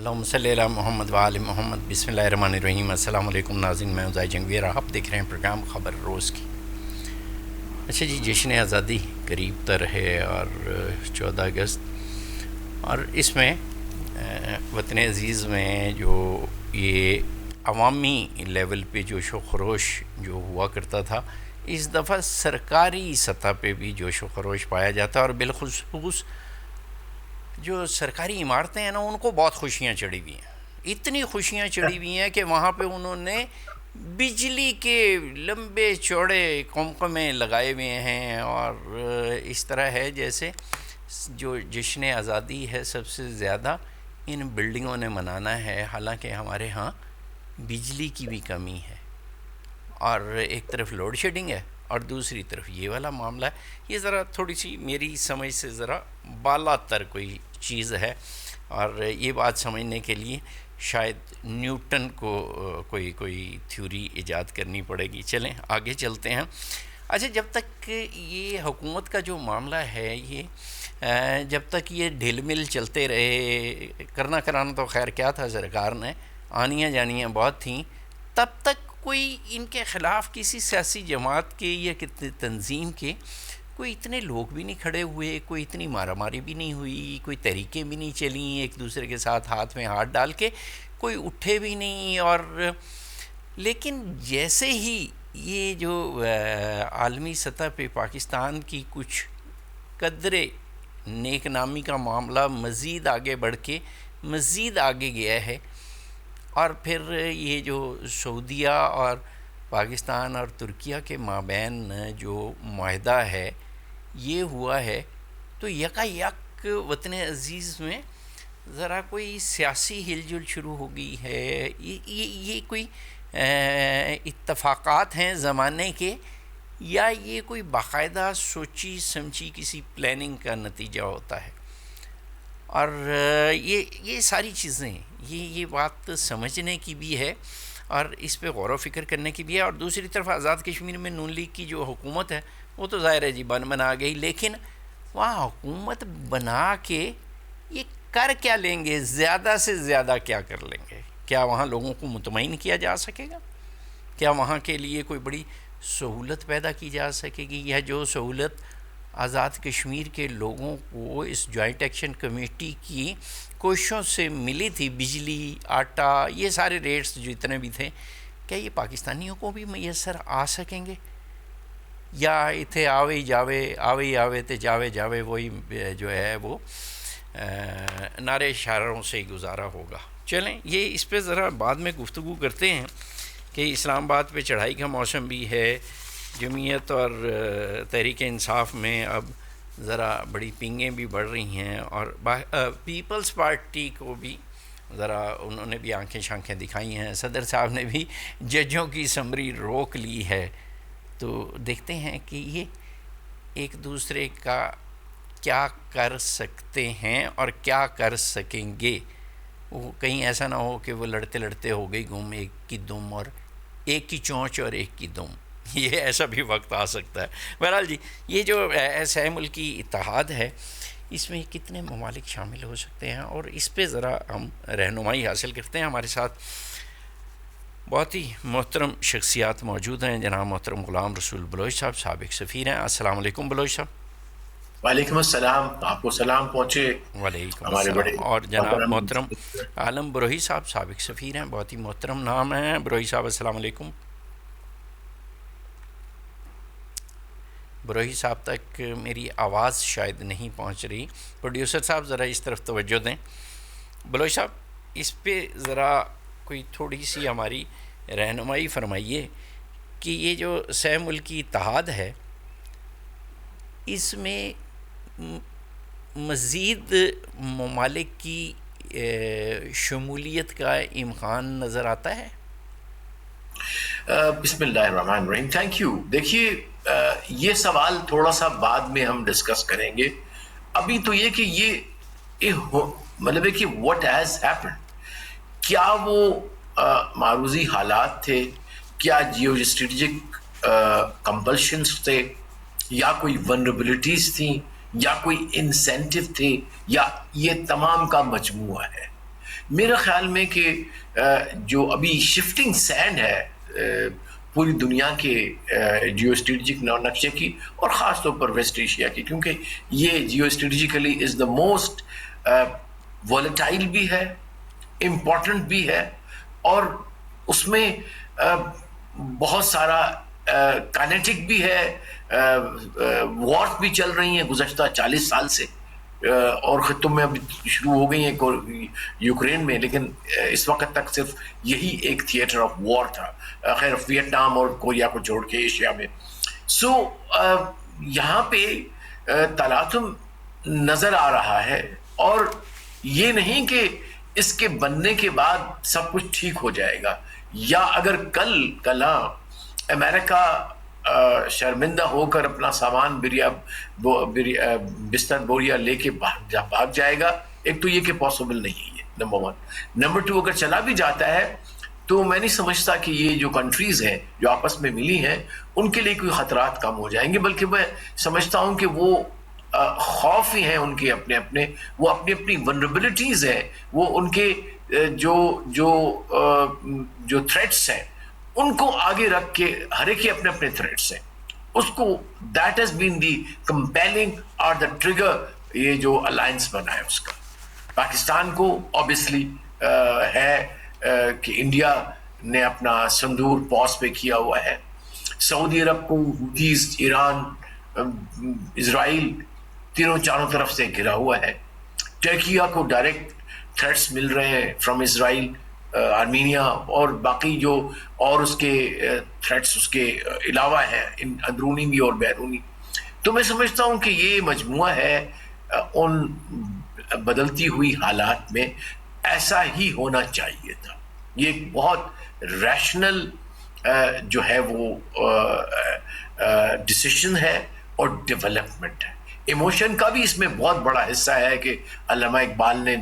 اللہم صلی علی محمد وآل محمد بسم اللہ الرحمن الرحیم۔ السلام علیکم ناظرین، میں عزائی جنگویر، آپ دیکھ رہے ہیں پروگرام خبر روز کی۔ اچھا جی، جشن آزادی قریب تر ہے اور 14 اگست، اور اس میں وطن عزیز میں جو یہ عوامی لیول پہ جوش و خروش جو ہوا کرتا تھا، اس دفعہ سرکاری سطح پہ بھی جوش و خروش پایا جاتا ہے، اور بالخصوص جو سرکاری عمارتیں ہیں نا، ان کو بہت خوشیاں چڑھی ہوئی ہیں۔ اتنی خوشیاں چڑھی ہوئی ہیں کہ وہاں پہ انہوں نے بجلی کے لمبے چوڑے قمقمے لگائے ہوئے ہیں، اور اس طرح ہے جیسے جو جشن آزادی ہے سب سے زیادہ ان بلڈنگوں نے منانا ہے، حالانکہ ہمارے ہاں بجلی کی بھی کمی ہے، اور ایک طرف لوڈ شیڈنگ ہے اور دوسری طرف یہ والا معاملہ ہے۔ یہ ذرا تھوڑی سی میری سمجھ سے ذرا بالا تر کوئی چیز ہے، اور یہ بات سمجھنے کے لیے شاید نیوٹن کو کوئی تھیوری ایجاد کرنی پڑے گی۔ چلیں آگے چلتے ہیں۔ اچھا، جب تک یہ حکومت کا جو معاملہ ہے، یہ جب تک یہ ڈھیل مل چلتے رہے، کرنا کرانا تو خیر کیا تھا، سرکار نے آنیاں جانیاں بہت تھیں، تب تک کوئی ان کے خلاف کسی سیاسی جماعت کے یا کتنے تنظیم کے کوئی اتنے لوگ بھی نہیں کھڑے ہوئے، کوئی اتنی مارا ماری بھی نہیں ہوئی، کوئی تحریکیں بھی نہیں چلیں ایک دوسرے کے ساتھ ہاتھ میں ہاتھ ڈال کے، کوئی اٹھے بھی نہیں۔ اور لیکن جیسے ہی یہ جو عالمی سطح پہ پاکستان کی کچھ قدرے نیک نامی کا معاملہ مزید آگے بڑھ کے مزید آگے گیا ہے، اور پھر یہ جو سعودیہ اور پاکستان اور ترکیہ کے مابین جو معاہدہ ہے یہ ہوا ہے، تو یک وطن عزیز میں ذرا کوئی سیاسی ہل جل شروع ہو گئی ہے۔ یہ کوئی اتفاقات ہیں زمانے کے، یا یہ کوئی باقاعدہ سوچی سمجھی کسی پلاننگ کا نتیجہ ہوتا ہے؟ اور یہ ساری چیزیں، یہ بات سمجھنے کی بھی ہے اور اس پہ غور و فکر کرنے کی بھی ہے۔ اور دوسری طرف آزاد کشمیر میں نون لیگ کی جو حکومت ہے وہ تو ظاہر ہے جی بنا گئی، لیکن وہاں حکومت بنا کے یہ کر کیا لیں گے؟ زیادہ سے زیادہ کیا کر لیں گے؟ کیا وہاں لوگوں کو مطمئن کیا جا سکے گا؟ کیا وہاں کے لیے کوئی بڑی سہولت پیدا کی جا سکے گی؟ یا جو سہولت آزاد کشمیر کے لوگوں کو اس جوائنٹ ایکشن کمیٹی کی کوششوں سے ملی تھی، بجلی، آٹا، یہ سارے ریٹس جو اتنے بھی تھے، کیا یہ پاکستانیوں کو بھی میسر آ سکیں گے؟ یا اتھے آوے تے جاوے وہی جو ہے وہ نعرے اشاروں سے ہی گزارا ہوگا؟ چلیں یہ اس پہ ذرا بعد میں گفتگو کرتے ہیں کہ اسلام آباد پہ چڑھائی کا موسم بھی ہے، جمعیت اور تحریک انصاف میں اب ذرا بڑی پنگیں بھی بڑھ رہی ہیں، اور پیپلز پارٹی کو بھی ذرا انہوں نے بھی آنکھیں شانکھیں دکھائی ہیں، صدر صاحب نے بھی ججوں کی سمری روک لی ہے۔ تو دیکھتے ہیں کہ یہ ایک دوسرے کا کیا کر سکتے ہیں اور کیا کر سکیں گے۔ وہ کہیں ایسا نہ ہو کہ وہ لڑتے لڑتے ہو گئی گم، ایک کی دم اور ایک کی چونچ اور ایک کی دم، یہ ایسا بھی وقت آ سکتا ہے۔ بہرحال جی، یہ جو سہ ملکی اتحاد ہے، اس میں کتنے ممالک شامل ہو سکتے ہیں، اور اس پہ ذرا ہم رہنمائی حاصل کرتے ہیں۔ ہمارے ساتھ بہت ہی محترم شخصیات موجود ہیں، جناب محترم غلام رسول بلوچ صاحب، سابق سفیر ہیں۔ السلام علیکم بلوچ صاحب۔ وعلیکم السلام، آپ کو سلام پہنچے وعلیکم ہمارے بڑے السلام۔ اور جناب محترم عالم بروہی صاحب، سابق سفیر ہیں، بہت ہی محترم نام ہے بروہی صاحب۔ السلام علیکم۔ بروہی صاحب تک میری آواز شاید نہیں پہنچ رہی، پروڈیوسر صاحب ذرا اس طرف توجہ دیں۔ بلوچ صاحب اس پہ ذرا کوئی تھوڑی سی ہماری رہنمائی فرمائیے کہ یہ جو سہ ملکی اتحاد ہے، اس میں مزید ممالک کی شمولیت کا امکان نظر آتا ہے؟ بسم اللہ الرحمن الرحیم، تھینک یو۔ دیکھیے، یہ سوال تھوڑا سا بعد میں ہم ڈسکس کریں گے۔ ابھی تو یہ کہ یہ مطلب ہے کہ what has happened، کیا وہ معروضی حالات تھے، کیا جیو اسٹریٹجک کمپلشنز تھے، یا کوئی ونربلٹیز تھیں، یا کوئی انسینٹیو تھے، یا یہ تمام کا مجموعہ ہے؟ میرا خیال میں کہ جو ابھی شفٹنگ سینڈ ہے پوری دنیا کے جیو اسٹریٹجک نقشے کی اور خاص طور پر ویسٹ ایشیا کی، کیونکہ یہ geostrategically is the most volatile بھی ہے، امپورٹنٹ بھی ہے، اور اس میں بہت سارا کائنیٹک بھی ہے، وارز بھی چل رہی ہیں گزشتہ 40 سال سے، اور خطوں میں اب شروع ہو گئی ہیں یوکرین میں، لیکن اس وقت تک صرف یہی ایک تھیٹر آف وار تھا، خیر ویتنام اور کوریا کو چھوڑ کے ایشیا میں۔ سو یہاں پہ تلاطم نظر آ رہا ہے، اور یہ نہیں کہ اس کے بننے کے بعد سب کچھ ٹھیک ہو جائے گا، یا اگر کل امریکہ شرمندہ ہو کر اپنا سامان بستر بوریا لے کے بھاگ جائے گا، ایک تو یہ کہ پاسبل نہیں ہے، نمبر 1۔ نمبر 2، اگر چلا بھی جاتا ہے تو میں نہیں سمجھتا کہ یہ جو کنٹریز ہیں جو آپس میں ملی ہیں ان کے لیے کوئی خطرات کم ہو جائیں گے، بلکہ میں سمجھتا ہوں کہ وہ خوف ہی ہیں ان کے اپنے اپنے، وہ اپنی اپنی ونربلٹیز ہیں، وہ ان کے جو تھریٹس ہیں ان کو آگے رکھ کے، ہر ایک کے اپنے اپنے تھریٹس ہیں، اس کو that has been the compelling اور دا ٹریگر، یہ جو الائنس بنا ہے اس کا۔ پاکستان کو obviously ہے کہ انڈیا نے اپنا سندور پاس پہ کیا ہوا ہے، سعودی عرب کو حوثیز، ایران، اسرائیل تینوں چاروں طرف سے گھرا ہوا ہے، ترکیہ کو ڈائریکٹ تھریٹس مل رہے ہیں فرام اسرائیل، آرمینیا اور باقی جو اور اس کے تھریٹس اس کے علاوہ ہیں اندرونی بھی اور بیرونی۔ تو میں سمجھتا ہوں کہ یہ مجموعہ ہے ان بدلتی ہوئی حالات میں ایسا ہی ہونا چاہیے تھا، یہ ایک بہت ریشنل جو ہے وہ ڈیسیشن ہے اور ڈیولپمنٹ ہے۔ ایموشن کا بھی اس میں بہت بڑا حصہ ہے کہ علامہ اقبال نے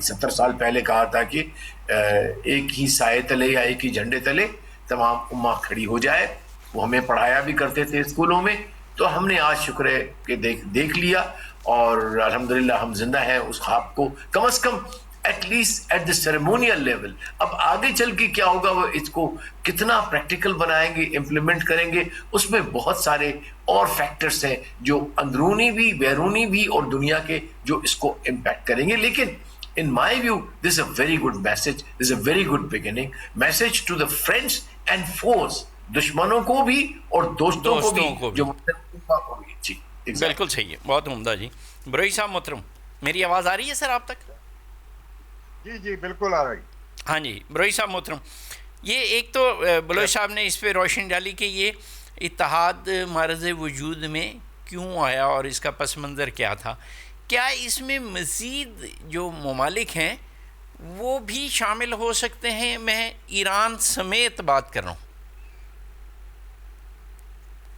70 سال پہلے کہا تھا کہ ایک ہی سائے تلے یا ایک ہی جھنڈے تلے تمام امہ کھڑی ہو جائے، وہ ہمیں پڑھایا بھی کرتے تھے اسکولوں میں، تو ہم نے آج شکر ہے کہ دیکھ لیا، اور الحمدللہ ہم زندہ ہیں اس خواب کو، کم از کم at least at the ceremonial level. اب آگے چل کے کیا ہوگا، وہ اس کو کتنا پریکٹیکل بنائیں گے، امپلیمنٹ کریں گے، اس میں بہت سارے اور فیکٹرز ہیں جو اندرونی بھی بیرونی بھی اور دنیا کے جو اس کو امپیکٹ کریں گے۔ لیکن in my view this is a very good message, this is a very good beginning message to the friends and foes، دشمنوں کو بھی اور دوستوں کو بھی جو کو بھی۔ جی بالکل صحیح ہے، بہت عمدہ جی۔ بروئی صاحب محترم، میری آواز آ رہی ہے سر آپ تک؟ جی جی بالکل آ رہی۔ ہاں جی بروئی صاحب محترم، یہ ایک تو بلوچ صاحب نے اس پہ روشنی ڈالی کہ یہ اتحاد معرض وجود میں کیوں آیا اور اس کا پس منظر کیا تھا۔ کیا اس میں مزید جو ممالک ہیں وہ بھی شامل ہو سکتے ہیں؟ میں ایران سمیت بات کر رہا ہوں۔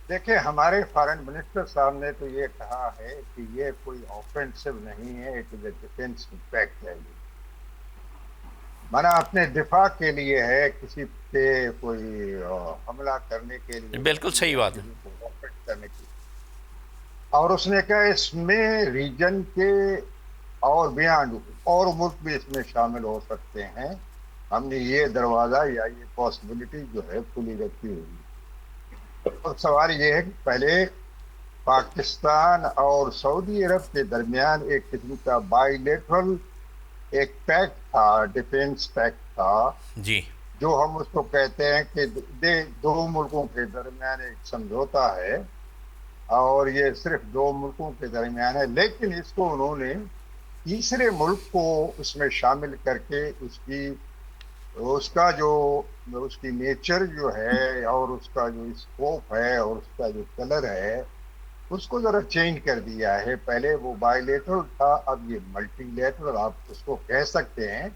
دیکھیں ہمارے فارن منسٹر صاحب نے تو یہ کہا ہے کہ یہ کوئی آفینسو نہیں ہے، it is a defence impact ہے، مانا اپنے دفاع کے لیے ہے، کسی پہ کوئی حملہ کرنے کے لیے۔ بالکل صحیح بات ہے۔ کرنے کی، اور اس نے کہا اس میں ریجن کے اور بیانڈ اور ملک بھی اس میں شامل ہو سکتے ہیں، ہم نے یہ دروازہ یا یہ پاسبلٹی جو ہے کھلی رکھی ہوئی۔ اور سوال یہ ہے کہ پہلے پاکستان اور سعودی عرب کے درمیان ایک قسم کا بائی لیٹرل ایک پیکٹ تھا، ڈیفینس پیکٹ تھا، جی، جو ہم اس کو کہتے ہیں کہ دو ملکوں کے درمیان ایک سمجھوتا ہے، اور یہ صرف دو ملکوں کے درمیان ہے، لیکن اس کو انہوں نے تیسرے ملک کو اس میں شامل کر کے اس کی نیچر جو ہے اور اس کا جو اسکوپ ہے اور اس کا جو کلر ہے اس کو ذرا چینج کر دیا ہے۔ پہلے وہ بائی لیٹرل تھا، اب یہ ملٹی لیٹرل آپ اس کو کہہ سکتے ہیں۔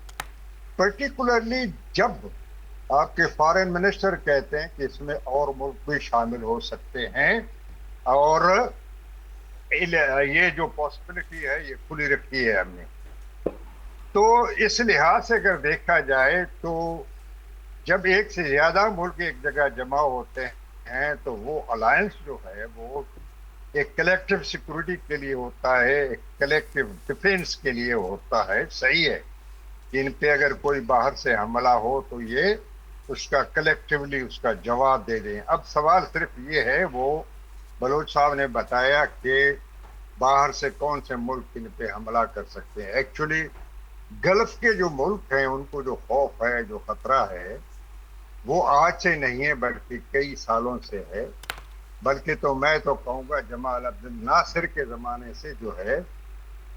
پرٹیکولرلی جب آپ کے فارن منسٹر کہتے ہیں کہ اس میں اور ملک بھی شامل ہو سکتے ہیں، اور یہ جو پاسبلٹی ہے یہ کھلی رکھی ہے ہم نے، تو اس لحاظ سے اگر دیکھا جائے تو جب ایک سے زیادہ ملک ایک جگہ جمع ہوتے ہیں تو وہ الائنس جو ہے وہ ایک کلیکٹیو سیکورٹی کے لیے ہوتا ہے، ایک کلیکٹیو ڈیفینس کے لیے ہوتا ہے، صحیح ہے۔ ان پہ اگر کوئی باہر سے حملہ ہو تو یہ اس کا کلیکٹیولی اس کا جواب دے دیں. اب سوال صرف یہ ہے، وہ بلوچ صاحب نے بتایا کہ باہر سے کون سے ملک ان پہ حملہ کر سکتے ہیں. ایکچولی گلف کے جو ملک ہیں ان کو جو خوف ہے، جو خطرہ ہے، وہ آج سے نہیں ہے بلکہ کئی سالوں سے ہے. بلکہ تو میں تو کہوں گا جمال عبد الناصر کے زمانے سے جو ہے،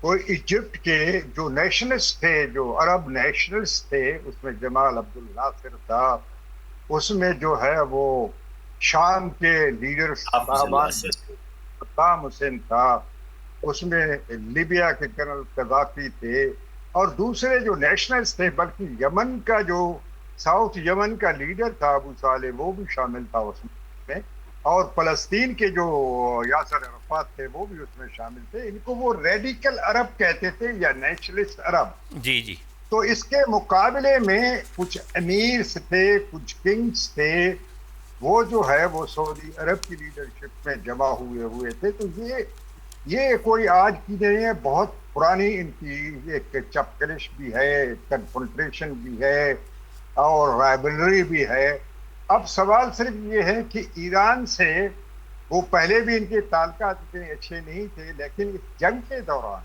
وہ ایجپٹ کے جو نیشنلسٹ تھے، جو عرب نیشنلسٹ تھے، اس میں جمال عبد الناصر تھا، اس میں جو ہے وہ شام کے لیڈر صاحبان صدام حسین تھا، اس میں لیبیا کے جنرل قذافی تھے، اور دوسرے جو نیشنلسٹ تھے، بلکہ یمن کا جو ساؤتھ یمن کا لیڈر تھا ابو صالح، وہ بھی شامل تھا اس میں، اور فلسطین کے جو یاسر عرفات تھے وہ بھی اس میں شامل تھے. ان کو وہ ریڈیکل عرب کہتے تھے یا نیشنلسٹ عرب. جی جی. تو اس کے مقابلے میں کچھ امیرز تھے، کچھ کنگز تھے، وہ جو ہے وہ سعودی عرب کی لیڈرشپ میں جمع ہوئے تھے. تو یہ کوئی آج کی نہیں ہے، بہت پرانی ان کی ایک چپکلش بھی ہے، کنفنٹریشن بھی ہے، اور رائبلری بھی ہے. اب سوال صرف یہ ہے کہ ایران سے وہ پہلے بھی ان کے تعلقات اتنے اچھے نہیں تھے، لیکن اس جنگ کے دوران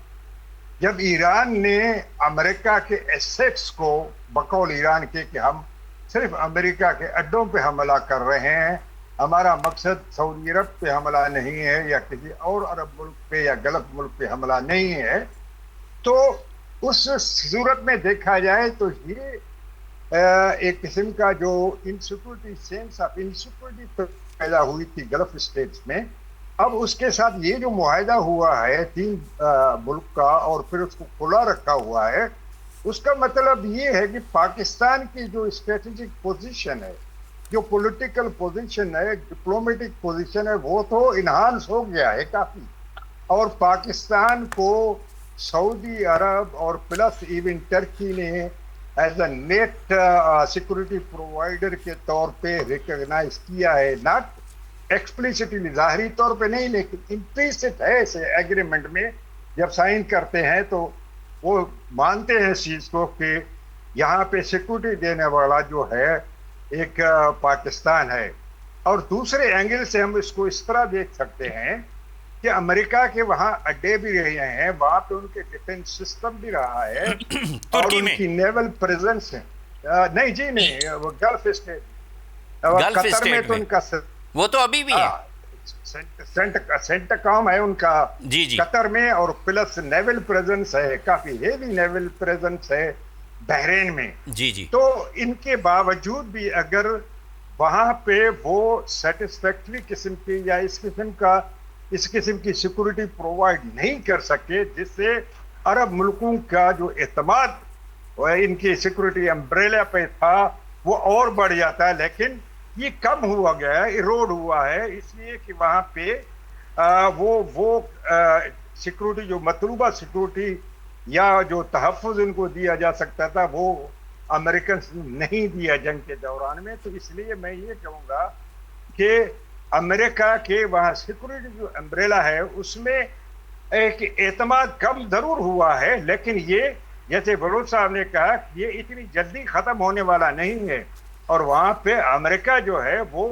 جب ایران نے امریکہ کے ایسیٹس کو، بقول ایران کے کہ ہم صرف امریکہ کے اڈوں پہ حملہ کر رہے ہیں، ہمارا مقصد سعودی عرب پہ حملہ نہیں ہے یا کسی اور عرب ملک پہ یا گلف ملک پہ حملہ نہیں ہے، تو اس صورت میں دیکھا جائے تو یہ ایک قسم کا جو انسیکورٹی، سینس آف انسیکورٹی پیدا ہوئی تھی گلف اسٹیٹس میں. اب اس کے ساتھ یہ جو معاہدہ ہوا ہے 3 ملک کا، اور پھر اس کو کھلا رکھا ہوا ہے، اس کا مطلب یہ ہے کہ پاکستان کی جو اسٹریٹجک پوزیشن ہے، جو پولیٹیکل پوزیشن ہے، ڈپلومیٹک پوزیشن ہے، وہ تو انہانس ہو گیا ہے کافی. اور پاکستان کو سعودی عرب اور پلس ایون ٹرکی نے as a net security provider کے طور پہ ریکگنائز کیا ہے. ناٹ ایکسپلیسٹلی، ظاہری طور پہ نہیں، لیکن امپلیسٹ ہے اس ایگریمنٹ میں. جب سائن کرتے ہیں تو وہ مانتے ہیں اس چیز کو کہ یہاں پہ سیکورٹی دینے والا جو ہے ایک پاکستان ہے. اور دوسرے اینگل سے ہم اس کو اس طرح دیکھ سکتے ہیں کہ امریکہ کے وہاں اڈے بھی رہے ہیں، وہاں پہ ان کے ڈیفنس سسٹم بھی رہا ہے، اور ان کی نیول پریزنس ہے. نہیں جی نہیں، وہ گلف اسٹیٹ، قطر میں تو ان کا وہ تو ابھی بھی ہے، سینٹکام ہے ان کا جی جی قطر میں، اور پلس نیول پریزنس ہے، کافی ہیوی نیول پریزنس ہے بحرین میں. جی جی. تو ان کے باوجود بھی اگر وہاں پہ وہ سیٹسفیکٹری قسم کی یا اس قسم کی سیکورٹی پرووائڈ نہیں کر سکے، جس سے عرب ملکوں کا جو اعتماد ان کی سیکورٹی امبریلا پہ تھا وہ اور بڑھ جاتا ہے. لیکن یہ کم ہوا گیا ہے، ایروڈ ہوا ہے، اس لیے کہ وہاں پہ وہ سیکورٹی، جو مطلوبہ سیکورٹی یا جو تحفظ ان کو دیا جا سکتا تھا، وہ امریکن نہیں دیا جنگ کے دوران میں. تو اس لیے میں یہ کہوں گا کہ امریکہ کے وہاں سیکورٹی جو امبریلا ہے اس میں ایک اعتماد کم ضرور ہوا ہے، لیکن یہ جیسے بلوچ صاحب نے کہا کہ یہ اتنی جلدی ختم ہونے والا نہیں ہے. اور وہاں پہ امریکہ جو ہے وہ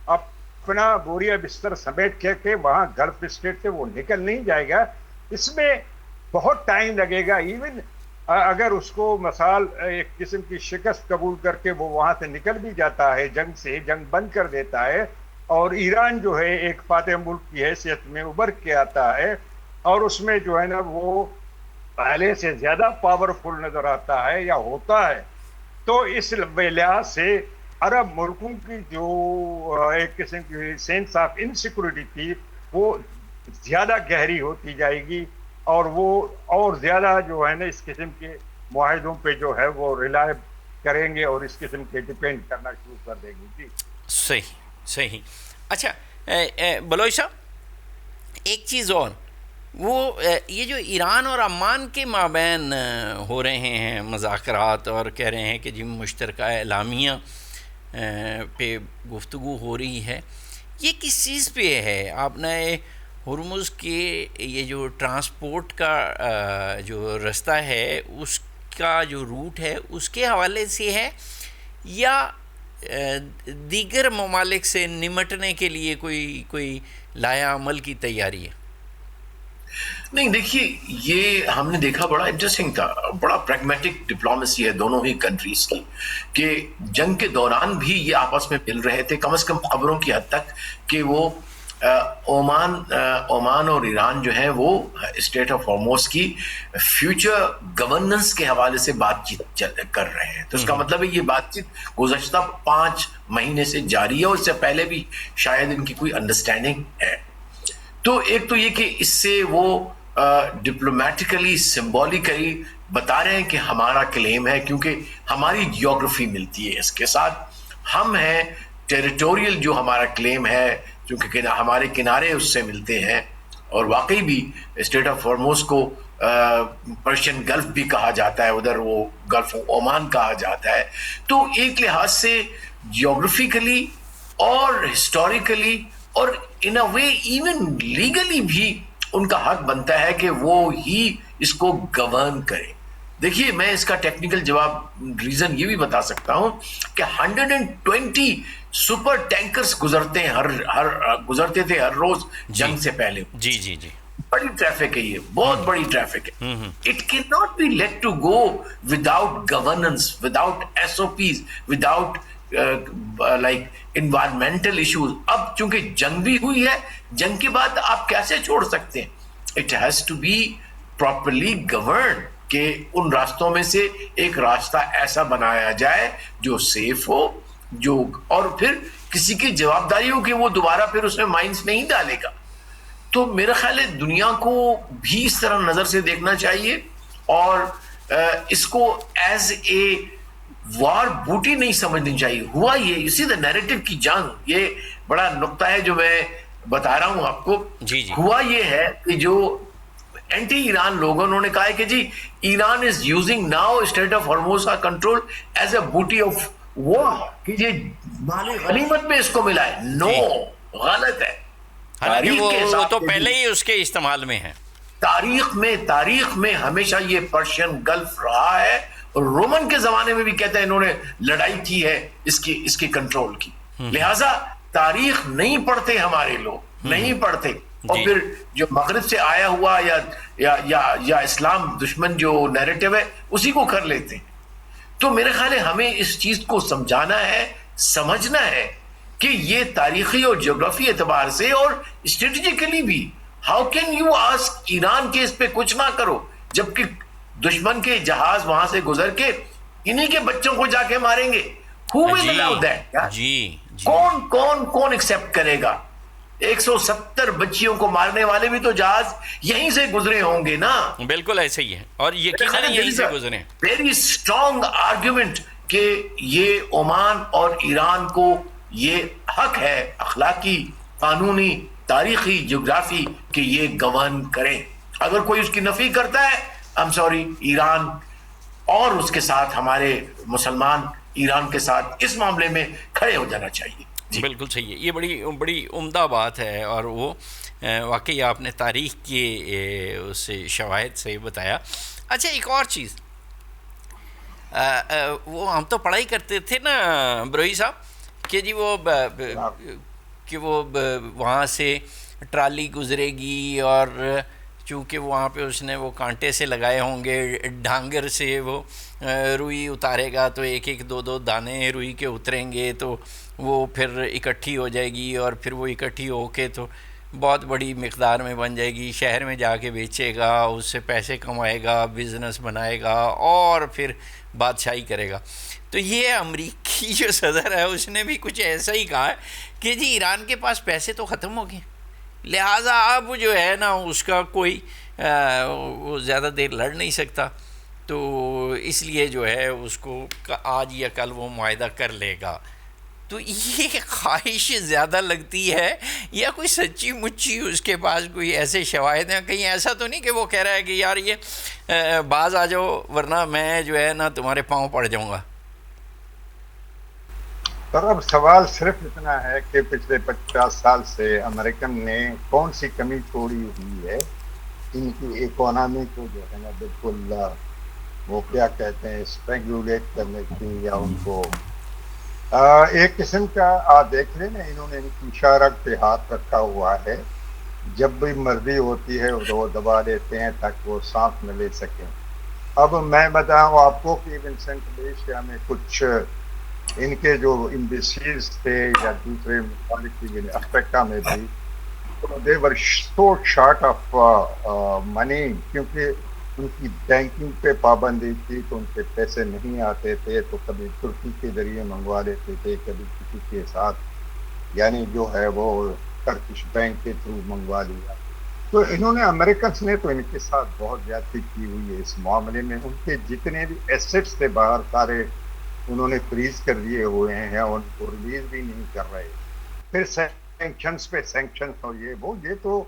اپنا بوریا بستر سمیٹ کے وہاں گلف اسٹیٹ سے وہ نکل نہیں جائے گا. اس میں بہت ٹائم لگے گا. ایون اگر اس کو مثال ایک قسم کی شکست قبول کر کے وہ وہاں سے نکل بھی جاتا ہے، جنگ سے جنگ بند کر دیتا ہے، اور ایران جو ہے ایک فاتح ملک کی حیثیت میں ابھر کے آتا ہے، اور اس میں جو ہے نا وہ پہلے سے زیادہ پاورفل نظر آتا ہے یا ہوتا ہے، تو اس لحاظ سے عرب ملکوں کی جو ایک قسم کی سینس آف انسیکورٹی تھی وہ زیادہ گہری ہوتی جائے گی، اور وہ اور زیادہ جو ہے نا اس قسم کے معاہدوں پہ جو ہے وہ ریلائے کریں گے اور اس قسم کے ڈیپینڈ کرنا شروع کر دیں گے. جی صحیح صحیح. اچھا بلوچ صاحب، ایک چیز اور، وہ یہ جو ایران اور عمان کے مابین ہو رہے ہیں مذاکرات، اور کہہ رہے ہیں کہ جی مشترکہ اعلامیہ پہ گفتگو ہو رہی ہے، یہ کس چیز پہ ہے؟ آپ نے ہرمز کے یہ جو ٹرانسپورٹ کا جو رستہ ہے اس کا جو روٹ ہے اس کے حوالے سے ہے یا دیگر ممالک سے نمٹنے کے لیے کوئی لایا عمل کی تیاری ہے؟ نہیں دیکھیے، یہ ہم نے دیکھا بڑا انٹرسٹنگ تھا، بڑا پریگمیٹک ڈپلومیسی ہے دونوں ہی کنٹریز کی، کہ جنگ کے دوران بھی یہ آپس میں مل رہے تھے، کم از کم خبروں کی حد تک کہ وہ عمان اور ایران جو ہے وہ اسٹریٹ آف ہارموز کی فیوچر گورننس کے حوالے سے بات چیت کر رہے ہیں. تو اس کا مطلب ہے یہ بات چیت گزشتہ 5 مہینے سے جاری ہے، اور اس سے پہلے بھی شاید ان کی کوئی انڈرسٹینڈنگ ہے. تو ایک تو یہ کہ اس سے وہ ڈپلومیٹیکلی سمبولیکلی بتا رہے ہیں کہ ہمارا کلیم ہے، کیونکہ ہماری جیوگرافی ملتی ہے اس کے ساتھ. ہم ہیں ٹیریٹوریل، جو ہمارا کلیم ہے کیونکہ ہمارے کنارے اس سے ملتے ہیں، اور واقعی بھی اسٹریٹ آف ہارموز کو پرشین گلف بھی کہا جاتا ہے، ادھر وہ گلف آف عمان کہا جاتا ہے. تو ایک لحاظ سے جیوگرافیکلی اور ہسٹوریکلی اور ان اے وے ایون لیگلی بھی ان کا حق بنتا ہے کہ وہ ہی اس کو گورن کرے. دیکھیے، میں اس کا ٹیکنیکل جواب ریزن یہ بھی بتا سکتا ہوں کہ 120 سپر ٹینکرز گزرتے تھے ہر روز جنگ سے پہلے. جی جی جی، بڑی ٹریفک ہے، یہ بہت بڑی ٹریفک ہے. It can not be let to go without governance, without SOPs، without like environmental issues. اب چونکہ جنگ بھی ہوئی ہے، جنگ کے بعد آپ کیسے چھوڑ سکتے ہیں؟ It has to be properly governed, کہ ان راستوں میں سے ایک راستہ ایسا بنایا جائے جو سیف ہو، جو اور پھر کسی کی جوابداری ہو کہ وہ دوبارہ پھر اس میں مائنس نہیں ڈالے گا. تو میرا خیال ہے دنیا کو بھی اس طرح نظر سے دیکھنا چاہیے، اور اس کو ایز اے وار بوٹی نہیں سمجھنی چاہیے. ہوا یہ اسی دا نیریٹو کی جنگ، یہ بڑا نقطہ ہے جو میں بتا رہا ہوں آپ کو. ہوا یہ ہے کہ جو اینٹی ایران لوگوں نے کہا ہے کہ جی Iran is using now strait of Hormuz کا کنٹرول ایز اے بوٹی آف وار، کہ یہ مال غنیمت میں اس کو ملا ہے. نو، غلط ہے. وہ تو پہلے ہی اس کے استعمال میں ہے. تاریخ میں ہمیشہ یہ پرشین گلف رہا ہے، اور رومن کے زمانے میں بھی کہتے ہیں انہوں نے لڑائی کی ہے اس کی کنٹرول کی. لہٰذا تاریخ نہیں پڑھتے ہمارے لوگ، نہیں پڑھتے، اور پھر جو مغرب سے آیا ہوا یا اسلام دشمن جو نیریٹو ہے اسی کو کر لیتے ہیں. تو میرے خیال ہے ہمیں اس چیز کو سمجھانا ہے، سمجھنا ہے کہ یہ تاریخی اور جغرافی اعتبار سے اور اسٹریٹجیکلی بھی، how can you ask Iran کے اس پہ کچھ نہ کرو، جبکہ دشمن کے جہاز وہاں سے گزر کے انہی کے بچوں کو جا کے ماریں گے. Who will allow that? کون ایکسپٹ کرے گا؟ 170 بچیوں کو مارنے والے بھی تو جہاز یہیں سے گزرے ہوں گے نا. بالکل ایسے ہی ہے، اور یقیناً یہیں سے گزرے. ویری اسٹرانگ آرگیومنٹ کہ یہ عمان اور ایران کو یہ حق ہے، اخلاقی، قانونی، تاریخی، جغرافی، کہ یہ گورن کریں. اگر کوئی اس کی نفی کرتا ہے، I'm sorry، ایران اور اس کے ساتھ ہمارے مسلمان ایران کے ساتھ اس معاملے میں کھڑے ہو جانا چاہیے. بالکل صحیح ہے. یہ بڑی عمدہ بات ہے، اور وہ واقعی آپ نے تاریخ کے اس شواہد سے بتایا. اچھا، ایک اور چیز، وہ ہم تو پڑھائی کرتے تھے نا بروئی صاحب کہ جی وہ وہاں سے ٹرالی گزرے گی، اور چونکہ وہاں پہ اس نے وہ کانٹے سے لگائے ہوں گے، ڈھانگر سے وہ روئی اتارے گا تو ایک دو دانے روئی کے اتریں گے، تو وہ پھر اکٹھی ہو جائے گی، اور پھر وہ اکٹھی ہو کے تو بہت بڑی مقدار میں بن جائے گی. شہر میں جا کے بیچے گا، اس سے پیسے کمائے گا، بزنس بنائے گا، اور پھر بادشاہی کرے گا. تو یہ امریکی جو صدر ہے اس نے بھی کچھ ایسا ہی کہا ہے کہ جی ایران کے پاس پیسے تو ختم ہو گئے، لہٰذا اب جو ہے نا اس کا کوئی وہ زیادہ دیر لڑ نہیں سکتا، تو اس لیے جو ہے اس کو آج یا کل وہ معاہدہ کر لے گا. تو یہ خواہش زیادہ لگتی ہے یا کوئی سچی مچی اس کے پاس کوئی ایسے شواہد ہیں؟ کہیں ایسا تو نہیں کہ وہ کہہ رہا ہے کہ یار یہ باز آ جاؤ ورنہ میں جو ہے نا تمہارے پاؤں پڑ جاؤں گا؟ پر اب سوال صرف اتنا ہے کہ پچھلے 50 سال سے امریکن نے کون سی کمی چھوڑی ہوئی ہے ان کی اکانومی کو جو ہے نا بالکل وہ کیا کہتے ہیں اسٹرینگولیٹ کرنے کی یا ان کو ایک قسم کا آپ دیکھ لیں نا انہوں نے ان کی اشارت پہ ہاتھ رکھا ہوا ہے. جب بھی مرضی ہوتی ہے تو وہ دبا دیتے ہیں تاکہ وہ سانس میں لے سکیں. اب میں بتاؤں آپ کو کہ ونسنٹ ملیشیا میں کچھ ان کے جو ایمبیسیز تھے یا دوسرے ممالک کی افریقہ میں بھی دے ور سو شارٹ آف منی کیونکہ ان کی بینکنگ پہ پابندی تھی تو ان کے پیسے نہیں آتے تھے تو کبھی ترکی کے ذریعے منگوا لیتے تھے کبھی کسی کے ساتھ یعنی جو ہے وہ ٹرکش بینک کے تھرو منگوا لیا. تو انہوں نے امریکنس نے تو ان کے ساتھ بہت زیادتی کی ہوئی ہے اس معاملے میں. ان کے جتنے بھی ایسٹس تھے باہر سارے انہوں نے فریز کر دیے ہوئے ہیں ان کو ریلیز بھی نہیں کر رہے. پھر سینکشنز پہ سینکشنز اور یہ تو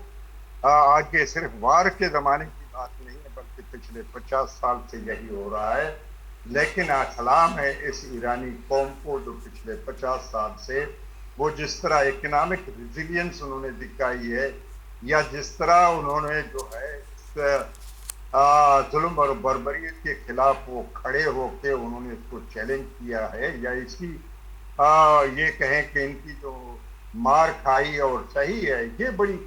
آج کے صرف وار کے زمانے کی بات نہیں ہے بلکہ پچھلے 50 سال سے یہی ہو رہا ہے. لیکن سلام ہے اس ایرانی قوم کو جو پچھلے 50 سال سے وہ جس طرح اکنامک ریزیلینس انہوں نے دکھائی ہے یا جس طرح انہوں نے جو ہے ظلم اور بربریت کے خلاف وہ کھڑے ہو کے انہوں نے اس کو چیلنج کیا ہے یا اس کی یہ کہیں کہ ان کی جو مار کھائی اور صحیح ہے یہ بڑی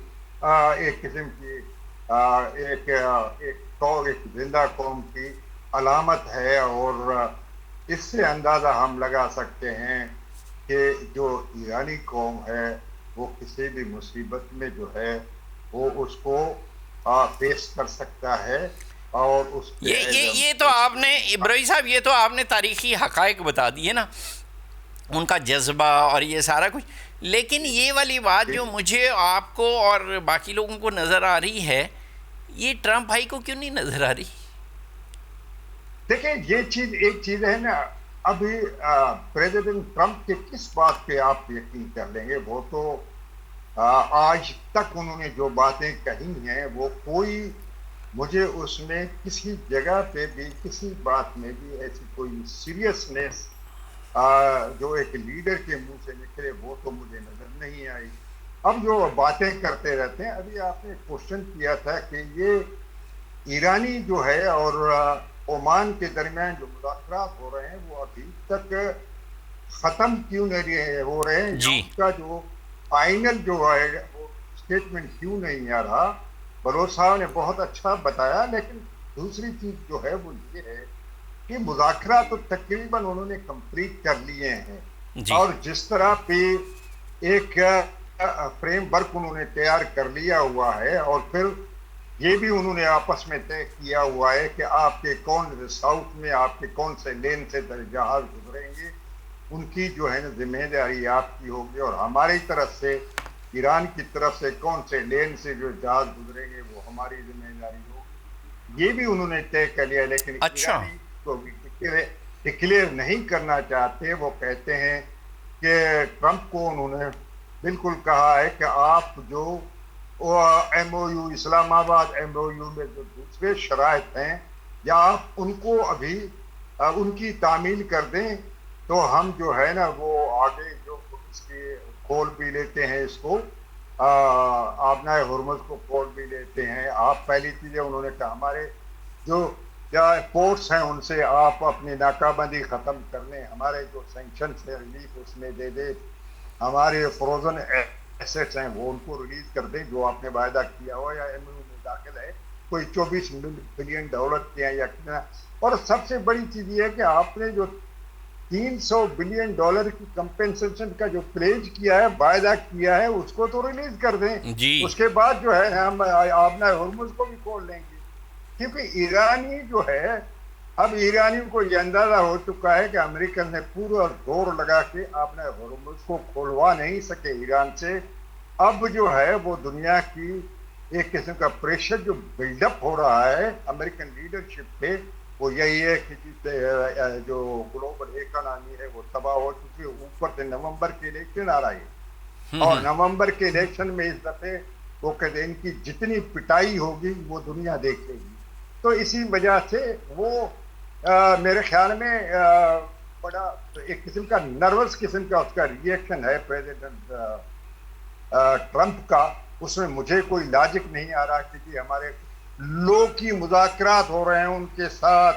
ایک قسم کی ایک زندہ قوم کی علامت ہے. اور اس سے اندازہ ہم لگا سکتے ہیں کہ جو ایرانی قوم ہے وہ کسی بھی مصیبت میں جو ہے وہ اس کو فیس کر سکتا ہے. اور اس کے یہ تو آپ نے ابراہیم صاحب یہ تو آپ نے تاریخی حقائق بتا دی ہے نا ان کا جذبہ اور یہ سارا کچھ. لیکن یہ والی بات جو مجھے آپ کو اور باقی لوگوں کو نظر آ رہی ہے یہ ٹرمپ بھائی کو کیوں نہیں نظر آ رہی؟ دیکھیں یہ چیز ایک چیز ہے نا ابھی پریزیڈنٹ ٹرمپ کے کس بات پہ آپ یقین کر لیں گے. وہ تو آج تک انہوں نے جو باتیں کہی ہیں وہ کوئی مجھے اس میں کسی جگہ پہ بھی کسی بات میں بھی ایسی کوئی سیریسنیس جو ایک لیڈر کے منہ سے نکلے وہ تو مجھے نظر نہیں آئی. اب جو باتیں کرتے رہتے ہیں ابھی آپ نے کوشچن کیا تھا کہ یہ ایرانی جو ہے اور عمان کے درمیان جو مذاکرات ہو رہے ہیں وہ ابھی تک ختم کیوں نہیں ہو رہے ہیں یا اس کا جو فائنل جو ہے وہ اسٹیٹمنٹ کیوں نہیں آ رہا. بلوچ صاحب نے بہت اچھا بتایا. لیکن دوسری چیز جو ہے وہ یہ ہے کہ مذاکرات تو تقریباً انہوں نے کمپلیٹ کر لیے ہیں اور جس طرح پہ ایک فریم ورک انہوں نے تیار کر لیا ہوا ہے اور پھر یہ بھی انہوں نے آپس میں طے کیا ہوا ہے کہ آپ کے کون ساؤتھ میں آپ کے کون سے لین سے جہاز گزریں گے ان کی جو ہے نا ذمہ داری آپ کی ہوگی اور ہماری طرف سے ایران کی طرف سے کون سے لین سے جو جہاز گزریں گے وہ ہماری ذمہ داری ہوگی. یہ بھی انہوں نے طے کر لیا. لیکن ایرانی کو بھی ڈکلیئر نہیں کرنا چاہتے. وہ کہتے ہیں کہ ٹرمپ کو انہوں نے بالکل کہا ہے کہ آپ جو ایم او یو اسلام آباد ایم او یو میں جو دوسرے شرائط ہیں یا آپ ان کو ابھی ان کی تعمیل کر دیں تو ہم جو ہے نا وہ آگے جو اس کے کھول بھی لیتے ہیں اس کو آبنائے ہرمز کو کھول بھی لیتے ہیں. آپ پہلی چیزیں انہوں نے کہا ہمارے جو پورٹس ہیں ان سے آپ اپنی ناکہ بندی ختم کر لیں ہمارے جو سینکشن سے ریلیف اس میں دے دے ہمارے فروزن ایسٹس ہیں وہ ان کو ریلیز کر دیں جو آپ نے وعدہ کیا ہوا یا ایم یو میں داخل ہے کوئی $24 بلین کے ہیں یا کتنا. اور سب سے بڑی چیز یہ ہے کہ آپ نے جو $300 بلین کی کمپنسیشن کا جو پلیج کیا ہے وعدہ کیا ہے اس کو تو ریلیز کر دیں. اس کے بعد جو ہے ہم آبنائے ہرمز کو بھی کھول لیں گے کیونکہ ایرانی جو ہے اب ایرانیوں کو یہ اندازہ ہو چکا ہے کہ امریکن نے پورا زور لگا کے آبنائے ہرمز کو کھولوا نہیں سکے ایران سے. اب جو ہے وہ دنیا کی ایک قسم کا پریشر جو بلڈ اپ ہو رہا ہے امریکن لیڈرشپ پہ وہ یہی ہے کہ جو گلوبل اکانومی ہے وہ تباہ ہو چکی ہے. اوپر سے نومبر کے الیکشن آ رہا ہے اور نومبر کے الیکشن میں اس دفعے وہ کہتے ہیں ان کی جتنی پٹائی ہوگی وہ دنیا دیکھے گی. تو اسی وجہ سے وہ میرے خیال میں بڑا ایک قسم کا نروس قسم کا اس کا ری ایکشن ہے پریزیڈنٹ ٹرمپ کا. اس میں مجھے کوئی لاجک نہیں آ رہا کیونکہ ہمارے لوگ کی مذاکرات ہو رہے ہیں ان کے ساتھ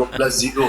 0+0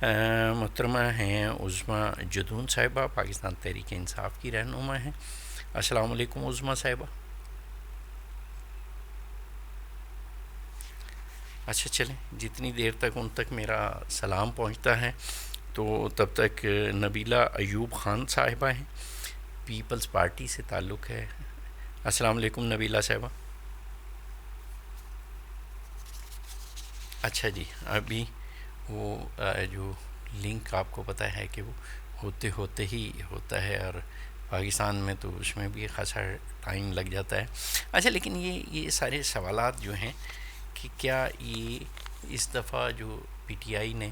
محترمہ ہیں عظمیٰ جدون صاحبہ، پاکستان تحریک انصاف کی رہنما ہیں۔ السلام علیکم عظمیٰ صاحبہ۔ اچھا چلیں، جتنی دیر تک ان تک میرا سلام پہنچتا ہے تو تب تک نبیلہ ایوب خان صاحبہ ہیں، پیپلز پارٹی سے تعلق ہے۔ السلام علیکم نبیلہ صاحبہ۔ اچھا جی، ابھی وہ جو لنک آپ کو پتہ ہے کہ وہ ہوتے ہی ہوتا ہے، اور پاکستان میں تو اس میں بھی خاصا ٹائم لگ جاتا ہے۔ اچھا، لیکن یہ سارے سوالات جو ہیں کہ کیا یہ اس دفعہ جو پی ٹی آئی نے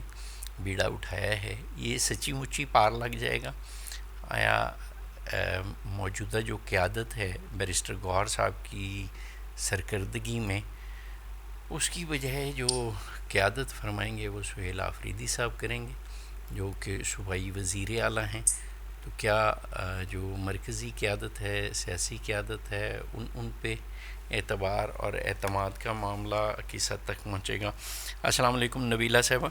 بیڑا اٹھایا ہے یہ سچی مچی پار لگ جائے گا؟ آیا موجودہ جو قیادت ہے بیرسٹر گوہر صاحب کی سرکردگی میں، اس کی بجائے جو قیادت فرمائیں گے وہ سہیل آفریدی صاحب کریں گے جو کہ صوبائی وزیر اعلیٰ ہیں، تو کیا جو مرکزی قیادت ہے، سیاسی قیادت ہے، ان پہ اعتبار اور اعتماد کا معاملہ کس حد تک پہنچے گا؟ السلام علیکم نبیلہ صاحبہ۔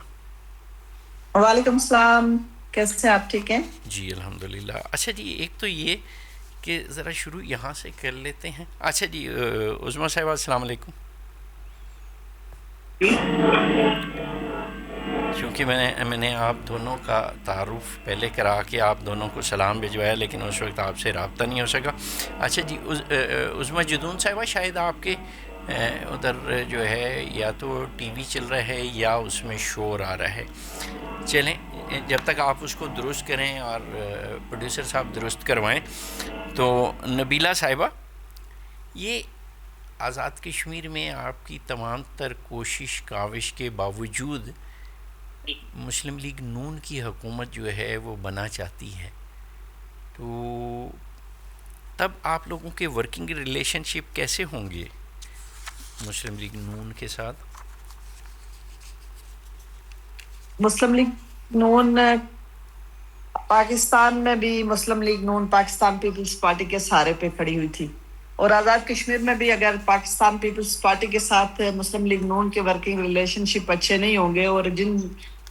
وعلیکم السلام، کیسے آپ؟ ٹھیک ہیں جی الحمدللہ۔ اچھا جی، ایک تو یہ کہ ذرا شروع یہاں سے کر لیتے ہیں۔ اچھا جی عظمیٰ صاحبہ السلام علیکم۔ چونکہ میں نے آپ دونوں کا تعارف پہلے کرا کے آپ دونوں کو سلام بھجوایا، لیکن اس وقت آپ سے رابطہ نہیں ہو سکا۔ اچھا جی، عظمیٰ جدون صاحبہ، شاید آپ کے ادھر جو ہے یا تو ٹی وی چل رہا ہے یا اس میں شور آ رہا ہے۔ چلیں، جب تک آپ اس کو درست کریں اور پروڈیوسر صاحب درست کروائیں، تو نبیلہ صاحبہ، یہ آزاد کشمیر میں آپ کی تمام تر کوشش کاوش کے باوجود مسلم لیگ نون کی حکومت جو ہے وہ بنا چاہتی ہے، تو تب آپ لوگوں کے ورکنگ ریلیشن شپ کیسے ہوں گے مسلم لیگ نون کے ساتھ؟ مسلم لیگ نون پاکستان میں بھی مسلم لیگ نون پاکستان پیپلز پارٹی کے سہارے پہ کھڑی ہوئی تھی، اور آزاد کشمیر میں بھی اگر پاکستان پیپلز پارٹی کے ساتھ مسلم لیگ نون کے ورکنگ ریلیشن شپ اچھے نہیں ہوں گے، اور جن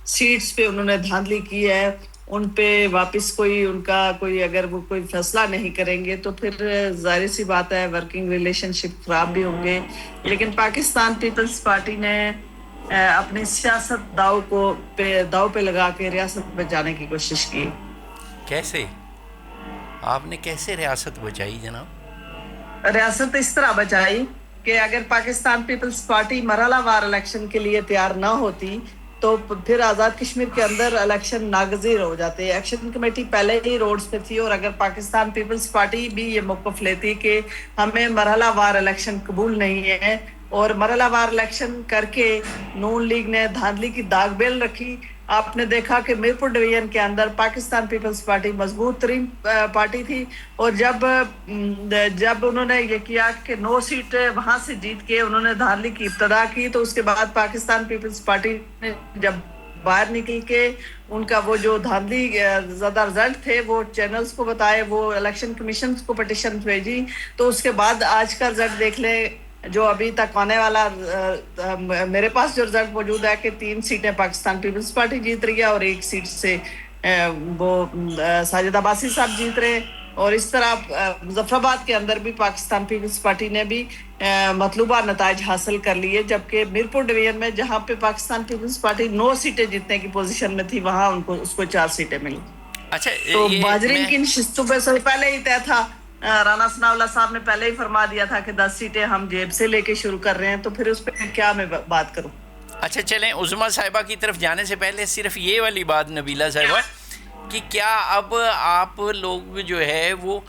سیٹس پہ انہوں نے دھاندلی کی ہے ان پہ واپس ان کا اگر وہ کوئی فیصلہ نہیں کریں گے تو پھر ظاہر سی بات ہے ورکنگ ریلیشن شپ خراب بھی ہوں گے۔ لیکن پاکستان پیپلز پارٹی نے اپنی سیاست داؤ پہ لگا کے ریاست بچانے کی کوشش کی۔ کیسے؟ آپ نے کیسے ریاست بچائی جناب؟ ریاست اس طرح بچائی کہ اگر پاکستان پیپلز پارٹی مرحلہ وار الیکشن کے لیے تیار نہ ہوتی تو پھر آزاد کشمیر کے اندر الیکشن ناگزیر ہو جاتے۔ ایکشن کمیٹی پہلے ہی روڈز پہ تھی، اور اگر پاکستان پیپلز پارٹی بھی یہ موقف لیتی کہ ہمیں مرحلہ وار الیکشن قبول نہیں ہے، اور مرحلہ وار الیکشن کر کے نون لیگ نے دھاندلی کی داغ بیل رکھی۔ آپ نے دیکھا کہ میرپور ڈویژن کے اندر پاکستان پیپلز پارٹی مضبوط ترین پارٹی تھی، اور جب انہوں نے یہ کیا کہ 9 سیٹ وہاں سے جیت کے انہوں نے دھاندلی کی ابتدا کی، تو اس کے بعد پاکستان پیپلز پارٹی نے جب باہر نکل کے ان کا وہ جو دھاندلی زیادہ رزلٹ تھے وہ چینلز کو بتائے، وہ الیکشن کمیشن کو پٹیشن بھیجی، تو اس کے بعد آج کا رزلٹ دیکھ لیں جو ابھی تک آنے والا۔ میرے پاس جو رزلٹ موجود ہے کہ 3 سیٹیں پاکستان پیپلز پارٹی جیت رہی ہے، اور 1 سیٹ سے وہ ساجد عباسی صاحب جیت رہے، اور اس طرح مظفر آباد کے اندر بھی پاکستان پیپلز پارٹی نے بھی مطلوبہ نتائج حاصل کر لیے، جبکہ میرپور ڈویژن میں جہاں پہ پاکستان پیپلز پارٹی 9 سیٹیں جیتنے کی پوزیشن میں تھی وہاں اس کو 4 سیٹیں ملی۔ اچھا، تو مہاجرین کی نشستوں پہ سے پہلے ہی طے تھا، رانا ثناء اللہ صاحب نے پہلے ہی فرما دیا تھا کہ 10 سیٹیں ہم جیب سے لے کے شروع کر رہے ہیں، تو پھر اس پہ کیا میں بات کروں۔ اچھا چلیں، عظمیٰ صاحبہ کی طرف جانے سے پہلے صرف یہ والی بات نبیلہ صاحبہ کہ کیا اب آپ لوگ جو ہے وہ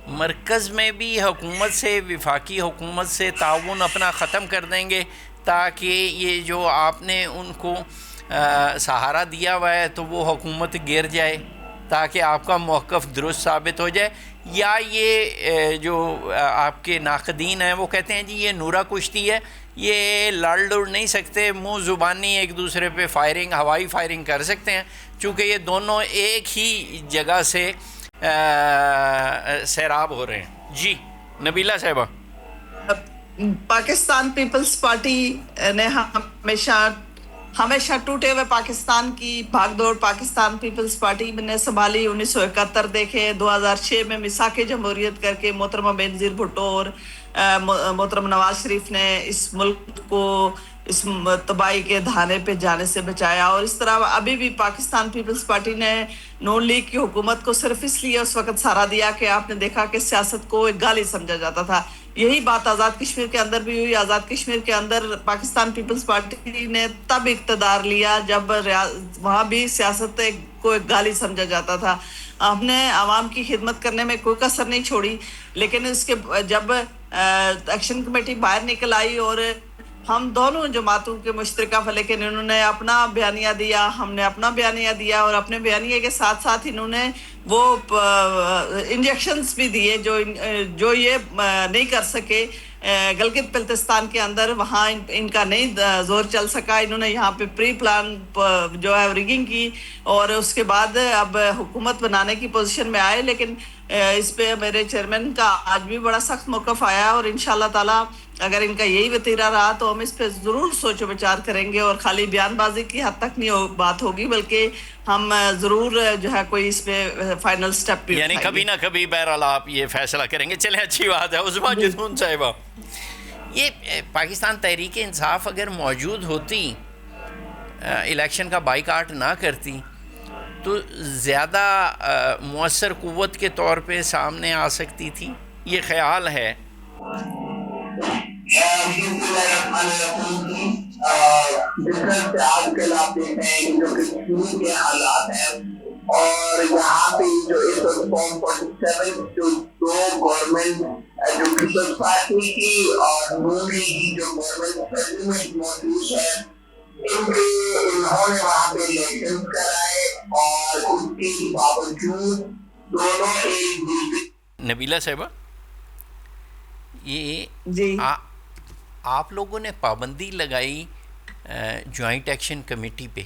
مرکز میں بھی حکومت سے، وفاقی حکومت سے تعاون اپنا ختم کر دیں گے تاکہ یہ جو آپ نے ان کو سہارا دیا ہوا ہے تو وہ حکومت گر جائے، تاکہ آپ کا موقف درست ثابت ہو جائے؟ یا یہ جو آپ کے ناقدین ہیں وہ کہتے ہیں جی یہ نورا کشتی ہے، یہ لڑ نہیں سکتے، منہ زبانی ایک دوسرے پہ فائرنگ، ہوائی فائرنگ کر سکتے ہیں، چونکہ یہ دونوں ایک ہی جگہ سے سیراب ہو رہے ہیں؟ جی نبیلہ صاحبہ۔ پاکستان پیپلز پارٹی نے ہمیشہ ہمیشہ ٹوٹے ہوئے پاکستان کی بھاگ دوڑ پاکستان پیپلز پارٹی نے سنبھالی. 1971 دیکھے, 2006 میں میثاق جمہوریت کر کے محترمہ بینظیر بھٹو اور محترم نواز شریف نے اس ملک کو اس تباہی کے دھانے پہ جانے سے بچایا. اور اس طرح ابھی بھی پاکستان پیپلز پارٹی نے نون لیگ کی حکومت کو صرف اس لیے اس وقت سہارا دیا کہ آپ نے دیکھا کہ سیاست کو ایک گالی سمجھا جاتا تھا. یہی بات آزاد کشمیر کے اندر بھی ہوئی. آزاد کشمیر کے اندر پاکستان پیپلز پارٹی نے تب اقتدار لیا جب وہاں بھی سیاست کو ایک گالی سمجھا جاتا تھا. ہم نے عوام کی خدمت کرنے میں کوئی کسر نہیں چھوڑی, لیکن اس کے جب ایکشن کمیٹی باہر نکل آئی اور ہم دونوں جماعتوں کے مشترکہ لیکن انہوں نے اپنا بیانیہ دیا, ہم نے اپنا بیانیہ دیا, اور اپنے بیانیے کے ساتھ ساتھ انہوں نے وہ انجیکشنز بھی دیے جو یہ نہیں کر سکے. گلگت بلتستان کے اندر وہاں ان کا نہیں زور چل سکا. انہوں نے یہاں پہ پری پلان جو ہے ریگنگ کی اور اس کے بعد اب حکومت بنانے کی پوزیشن میں آئے. لیکن اس پہ میرے چیئرمین کا آج بھی بڑا سخت موقف آیا, اور انشاءاللہ تعالی اگر ان کا یہی وتیرہ رہا تو ہم اس پہ ضرور سوچ و بچار کریں گے, اور خالی بیان بازی کی حد تک نہیں بات ہوگی بلکہ ہم ضرور جو ہے کوئی اس پہ فائنل سٹیپ بھی یعنی کبھی نہ کبھی بہرحال آپ یہ فیصلہ کریں گے. چلیں اچھی بات ہے. عظمیٰ جتون صاحبہ, یہ پاکستان تحریک انصاف اگر موجود ہوتی, الیکشن کا بائیکاٹ نہ کرتی, تو زیادہ مؤثر قوت کے طور پہ سامنے آ سکتی تھی, یہ خیال ہے. جس آج کل آپ دیکھ رہے ہیں کہ جو کشمیر کے حالات ہیں اور یہاں پہ جو اس فارم 47 جو دو گورنمنٹ جو پیپلز پارٹی کی اور نون لیگ کی جو گورنمنٹ موجود ہے, انہوں نے وہاں پہ الیکشن کرائے اور اس کے باوجود دونوں ایک نبیلہ صاحبہ, یہ جی آپ لوگوں نے پابندی لگائی جوائنٹ ایکشن کمیٹی پہ,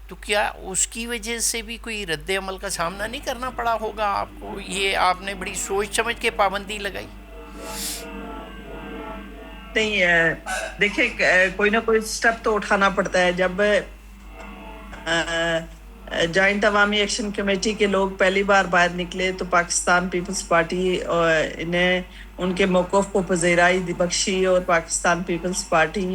تو کیا اس کی وجہ سے بھی کوئی رد عمل کا سامنا نہیں کرنا پڑا ہوگا آپ کو؟ یہ آپ نے بڑی سوچ سمجھ کے پابندی لگائی. نہیں ہے, دیکھیں کوئی نہ کوئی سٹیپ تو اٹھانا پڑتا ہے. جب جوائنٹ عوامی ایکشن کمیٹی کے لوگ پہلی بار باہر نکلے تو پاکستان پیپلز پارٹی نے ان کے موقف کو پذیرائی بخشی, اور پاکستان پیپلز پارٹی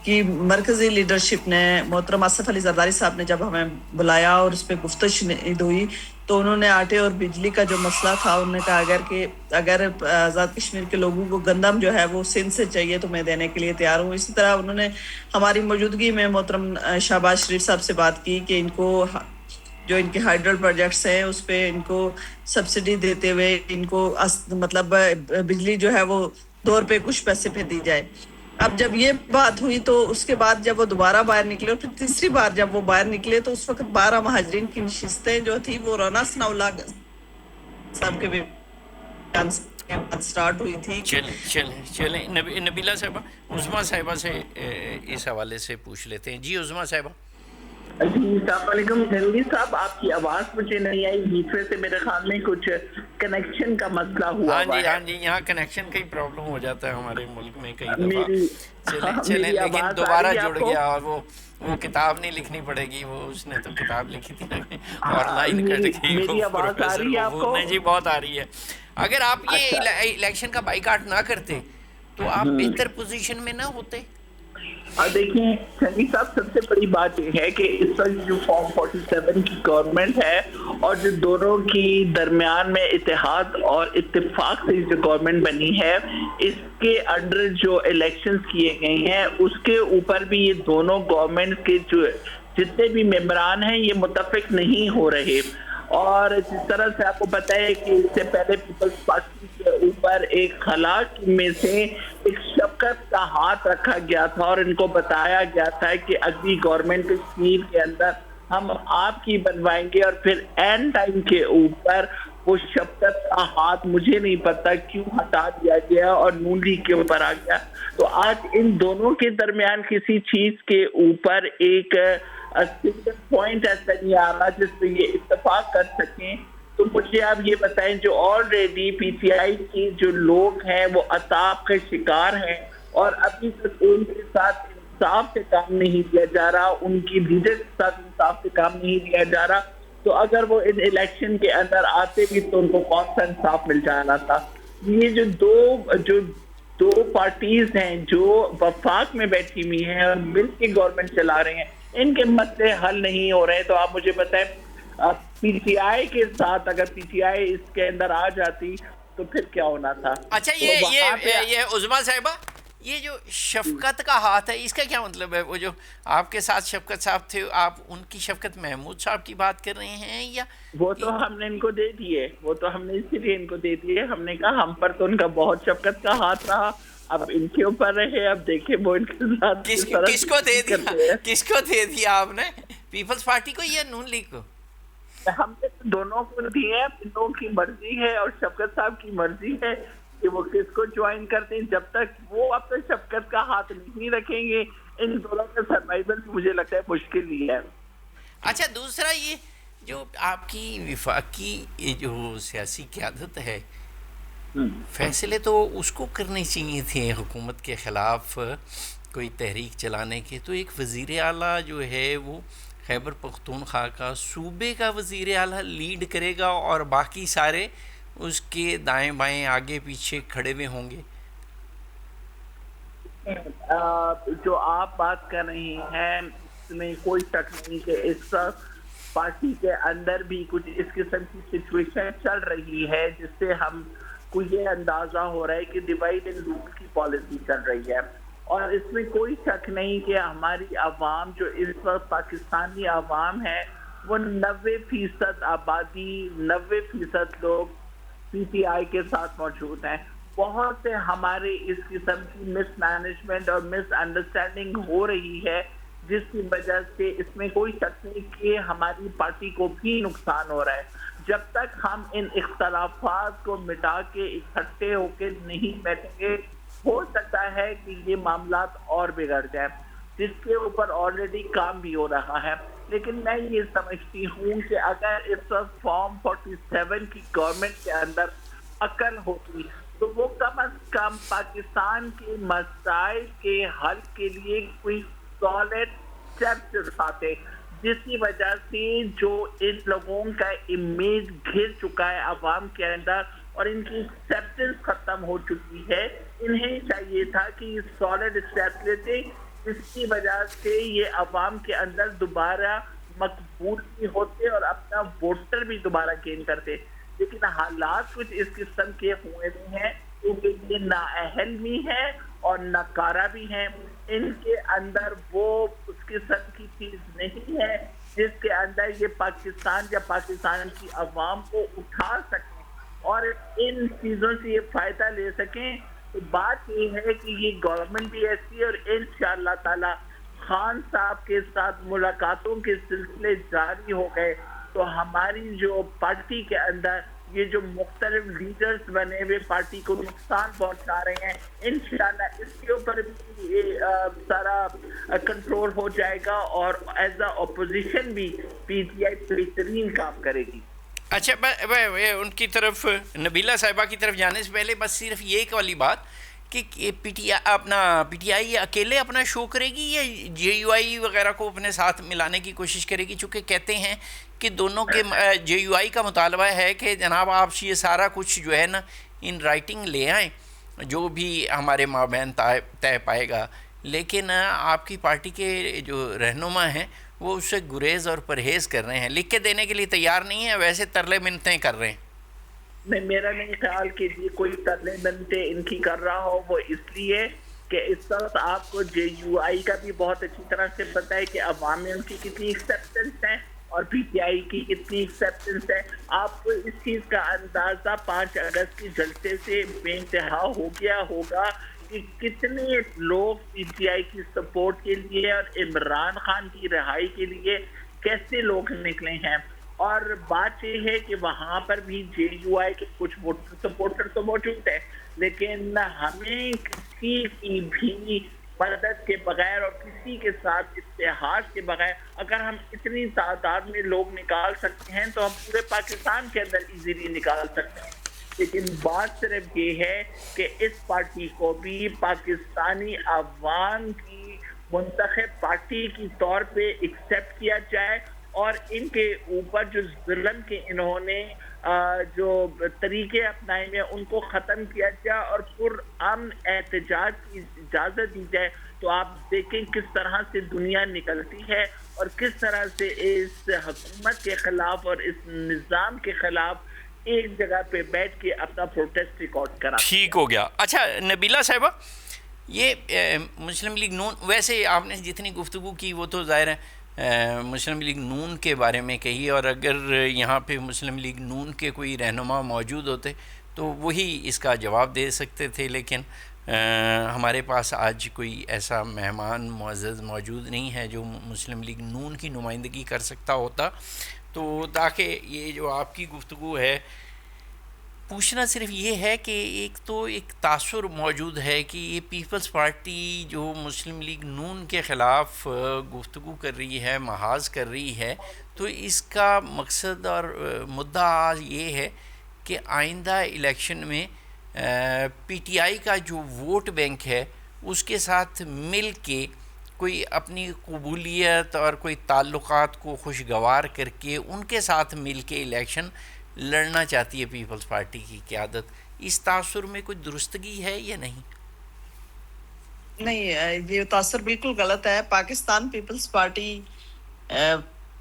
کی مرکزی لیڈرشپ نے محترم آصف علی زرداری صاحب نے جب ہمیں بلایا اور اس پہ گفتگو شنید ہوئی تو انہوں نے آٹے اور بجلی کا جو مسئلہ تھا انہوں نے کہا اگر آزاد کشمیر کے لوگوں کو گندم جو ہے وہ سندھ سے چاہیے تو میں دینے کے لیے تیار ہوں. اسی طرح انہوں نے ہماری موجودگی میں محترم شہباز شریف صاحب سے بات کی کہ ان کو جو ان کے ہائیڈرل پروجیکٹس ہیں اس پہ ان کو سبسڈی دیتے ہوئے ان کو مطلب بجلی جو ہے وہ 2 روپے کچھ پیسے پہ دی جائے. اب جب یہ بات ہوئی تو اس کے بعد جب وہ دوبارہ باہر نکلے اور پھر تیسری بار جب وہ باہر نکلے تو اس وقت 12 مہاجرین کی نشستیں جو تھی وہ رانا ثناء اللہ صاحب کے بیان سے سٹارٹ ہوئی تھی. چلیں نبیلہ صاحبہ, عظمیٰ صاحبہ سے اس حوالے سے پوچھ لیتے ہیں. جی عظمیٰ صاحبہ. جی السلام علیکم. نلوی صاحب آپ کی آواز مجھے نہیں آئی, دوسرے سے میرے خیال میں کچھ کنیکشن کا مسئلہ ہوا. ہاں جی یہاں کنیکشن کا ہی پرابلم ہو جاتا ہے ہمارے ملک میں کئی دفعہ. چلیں لیکن دوبارہ جڑ گیا, اور وہ کتاب نہیں لکھنی پڑے گی, وہ اس نے تو کتاب لکھی تھی اور لائن کٹ گئی. میری آواز آ رہی ہے آپ کو؟ جی بہت آ رہی ہے. اگر آپ یہ الیکشن کا بائیکاٹ نہ کرتے تو آپ بہتر پوزیشن میں نہ ہوتے. دیکھیں سنی صاحب, سب سے بڑی بات یہ ہے کہ اس وقت جو فارم 47 کی گورنمنٹ ہے اور جو دونوں کی درمیان میں اتحاد اور اتفاق سے جو گورنمنٹ بنی ہے, اس کے انڈر جو الیکشنز کیے گئے ہیں اس کے اوپر بھی یہ دونوں گورنمنٹ کے جو جتنے بھی ممبران ہیں یہ متفق نہیں ہو رہے. اور جس طرح سے آپ کو پتہ ہے کہ اس سے پہلے پیپلز پارٹی کے اوپر ایک خلا میں سے ایک شفقت کا ہاتھ رکھا گیا تھا اور ان کو بتایا گیا تھا کہ اگلی گورنمنٹ کے اسکیم کے اندر ہم آپ کی بنوائیں گے, اور پھر اینڈ ٹائم کے اوپر وہ شفقت کا ہاتھ مجھے نہیں پتا کیوں ہٹا دیا گیا اور نون لیگ کے اوپر آ گیا. تو آج ان دونوں کے درمیان کسی چیز کے اوپر ایک پوائنٹ ایسا نہیں آ رہا جس پہ یہ اتفاق کر سکیں. تو مجھے آپ یہ بتائیں, جو آلریڈی پی ٹی آئی کی جو لوگ ہیں وہ عطاب کے شکار ہیں اور ابھی تک ان کے ساتھ انصاف سے کام نہیں دیا جا رہا, ان کی لیڈر کے ساتھ انصاف سے کام نہیں دیا جا رہا, تو اگر وہ ان الیکشن کے اندر آتے بھی تو ان کو کون سا انصاف مل جانا تھا. یہ جو دو پارٹیز ہیں جو وفاق میں بیٹھی ہوئی ہیں اور مل کے گورنمنٹ چلا رہے ہیں, ان کے مسئلے حل نہیں ہو رہے ہیں. تو آپ مجھے بتائیں پی ٹی آئی کے ساتھ اگر پی ٹی آئی اس کے اندر آ جاتی تو پھر کیا ہونا تھا؟ اچھا یہ عظما صاحبہ, یہ جو شفقت کا ہاتھ ہے اس کا کیا مطلب ہے؟ وہ جو آپ کے ساتھ شفقت صاحب تھے, آپ ان کی شفقت محمود صاحب کی بات کر رہے ہیں یا؟ وہ تو ہم نے ان کو دے دیے, وہ تو ہم نے اسی لیے ان کو دے دیے. ہم نے کہا ہم پر تو ان کا بہت شفقت کا ہاتھ رہا, اب ان کے اوپر رہے, اب دیکھیں وہ ان کے ساتھ کس کو دے دیا آپ نے؟ پیپلز پارٹی کو یا نون لیگ کو؟ ہم نے دونوں کو دیے ہیں. ان لوگوں کی مرضی ہے اور شفقت صاحب کی مرضی ہے کہ وہ کس کو جوائن کرتے ہیں. جب تک وہ اپنے شفقت کا ہاتھ نہیں رکھیں گے ان دونوں کا سروائیول مجھے لگتا ہے مشکل ہی ہے. اچھا دوسرا, یہ جو آپ کی وفاقی جو سیاسی قیادت ہے, فیصلے تو اس کو کرنے چاہیے تھے حکومت کے خلاف کوئی تحریک چلانے کے. تو ایک وزیر اعلیٰ جو ہے وہ خیبر پختونخوا کا صوبے کا وزیر اعلیٰ لیڈ کرے گا اور باقی سارے اس کے دائیں بائیں آگے پیچھے کھڑے ہوئے ہوں گے. جو آپ بات کر رہی ہیں اس میں کوئی شک نہیں کہ اس پارٹی کے اندر بھی کچھ اس قسم کی سچویشن چل رہی ہے جس سے ہم کو یہ اندازہ ہو رہا ہے کہ ڈیوائڈ اینڈ رول کی پالیسی چل رہی ہے. اور اس میں کوئی شک نہیں کہ ہماری عوام جو اس وقت پاکستانی عوام ہے وہ 90% آبادی 90% لوگ پی ٹی آئی کے ساتھ موجود ہیں. بہت سے ہمارے اس قسم کی مس مینجمنٹ اور مس انڈرسٹینڈنگ ہو رہی ہے جس کی وجہ سے اس میں کوئی شک نہیں کہ ہماری پارٹی کو بھی نقصان ہو رہا ہے. جب تک ہم ان اختلافات کو مٹا کے اکٹھے ہو کے نہیں بیٹھیں گے ہو سکتا ہے کہ یہ معاملات اور بگڑ جائیں, جس کے اوپر آلریڈی کام بھی ہو رہا ہے. لیکن میں یہ سمجھتی ہوں کہ اگر اس وقت فارم 47 کی گورنمنٹ کے اندر عقل ہوتی تو وہ کم از کم پاکستان کے مسائل کے حل کے لیے کوئی سالڈ اسٹیپس اٹھاتے, جس کی وجہ سے جو ان لوگوں کا امیج گر چکا ہے عوام کے اندر اور ان کی ایکسیپٹنس ختم ہو چکی ہے, انہیں چاہیے تھا کہ یہ سالڈ اسٹیپ لیتے جس کی وجہ سے یہ عوام کے اندر دوبارہ مقبول بھی ہوتے اور اپنا ووٹر بھی دوبارہ گین کرتے. لیکن حالات کچھ اس قسم کے ہوئے بھی ہیں کیونکہ یہ نااہل بھی ہیں اور ناکارہ بھی ہیں. ان کے اندر وہ اس قسم کی چیز نہیں ہے جس کے اندر یہ پاکستان یا پاکستان کی عوام کو اٹھا سکیں اور ان چیزوں سے یہ فائدہ لے سکیں. تو بات یہ ہے کہ یہ گورنمنٹ بھی ایسی ہے اور انشاءاللہ تعالی خان صاحب کے ساتھ ملاقاتوں کے سلسلے جاری ہو گئے تو ہماری جو پارٹی کے اندر یہ جو مختلف لیڈرز بنے ہوئے پارٹی کو نقصان پہنچا رہے ہیں انشاءاللہ اس کے اوپر بھی سارا کنٹرول ہو جائے گا اور ایز اے اپوزیشن بھی پی ٹی آئی بہترین کام کرے گی. اچھا ان کی طرف نبیلہ صاحبہ کی طرف جانے سے پہلے بس صرف یہ ایک والی بات کہ پی ٹی آئی اکیلے اپنا شو کرے گی یا جے یو آئی وغیرہ کو اپنے ساتھ ملانے کی کوشش کرے گی؟ چونکہ کہتے ہیں کہ دونوں کے جے یو آئی کا مطالبہ ہے کہ جناب آپ یہ سارا کچھ جو ہے نا ان رائٹنگ لے آئیں جو بھی ہمارے مابین طے پائے گا, لیکن آپ کی پارٹی کے جو رہنما ہیں وہ اس سے گریز اور پرہیز کر رہے ہیں, لکھ کے دینے کے لیے تیار نہیں ہیں, ویسے ترلے منتیں کر رہے ہیں. نہیں, میرا نہیں خیال کہ یہ کوئی ترلے منتیں ان کی کر رہا ہو. وہ اس لیے کہ اس وقت آپ کو جے یو آئی کا بھی بہت اچھی طرح سے پتہ ہے کہ عوام میں ان کی کتنی ایکسیپٹنس ہے اور پی ٹی آئی کی کتنی ایکسیپٹنس ہے. آپ کو اس چیز کا اندازہ 5 اگست کی جلسے سے بے انتہا ہو گیا ہوگا کہ کتنے لوگ پی ٹی آئی کی سپورٹ کے لیے اور عمران خان کی رہائی کے لیے کیسے لوگ نکلے ہیں. اور بات یہ ہے کہ وہاں پر بھی جے یو آئی کے کچھ سپورٹر تو موجود ہیں, لیکن ہمیں کسی کی بھی مدد کے بغیر اور کسی کے ساتھ اتحاد کے بغیر اگر ہم اتنی تعداد میں لوگ نکال سکتے ہیں تو ہم پورے پاکستان کے اندر ایزیلی نکال سکتے ہیں. لیکن بات صرف یہ ہے کہ اس پارٹی کو بھی پاکستانی عوام کی منتخب پارٹی کی طور پہ ایکسیپٹ کیا جائے اور ان کے اوپر جو ظلم کے انہوں نے جو طریقے اپنائے ہیں ان کو ختم کیا جائے اور پرامن احتجاج کی اجازت دی جائے. تو آپ دیکھیں کس طرح سے دنیا نکلتی ہے اور کس طرح سے اس حکومت کے خلاف اور اس نظام کے خلاف ایک جگہ پہ بیٹھ کے اپنا پروٹیسٹ ریکارڈ کرا. ٹھیک ہو گیا. اچھا نبیلہ صاحبہ، یہ مسلم لیگ نون، ویسے آپ نے جتنی گفتگو کی وہ تو ظاہر ہے مسلم لیگ نون کے بارے میں کہی، اور اگر یہاں پہ مسلم لیگ نون کے کوئی رہنما موجود ہوتے تو وہی اس کا جواب دے سکتے تھے، لیکن ہمارے پاس آج کوئی ایسا مہمان معزز موجود نہیں ہے جو مسلم لیگ نون کی نمائندگی کر سکتا ہوتا. تو تاکہ یہ جو آپ کی گفتگو ہے، پوچھنا صرف یہ ہے کہ ایک تو ایک تاثر موجود ہے کہ یہ پیپلز پارٹی جو مسلم لیگ نون کے خلاف گفتگو کر رہی ہے، محاذ کر رہی ہے، تو اس کا مقصد اور مدعا یہ ہے کہ آئندہ الیکشن میں پی ٹی آئی کا جو ووٹ بینک ہے اس کے ساتھ مل کے کوئی اپنی قبولیت اور کوئی تعلقات کو خوشگوار کر کے ان کے ساتھ مل کے الیکشن لڑنا چاہتی ہے پیپلز پارٹی کی قیادت. اس تاثر میں کوئی درستگی ہے یا نہیں؟ نہیں، یہ تاثر بالکل غلط ہے. پاکستان پیپلز پارٹی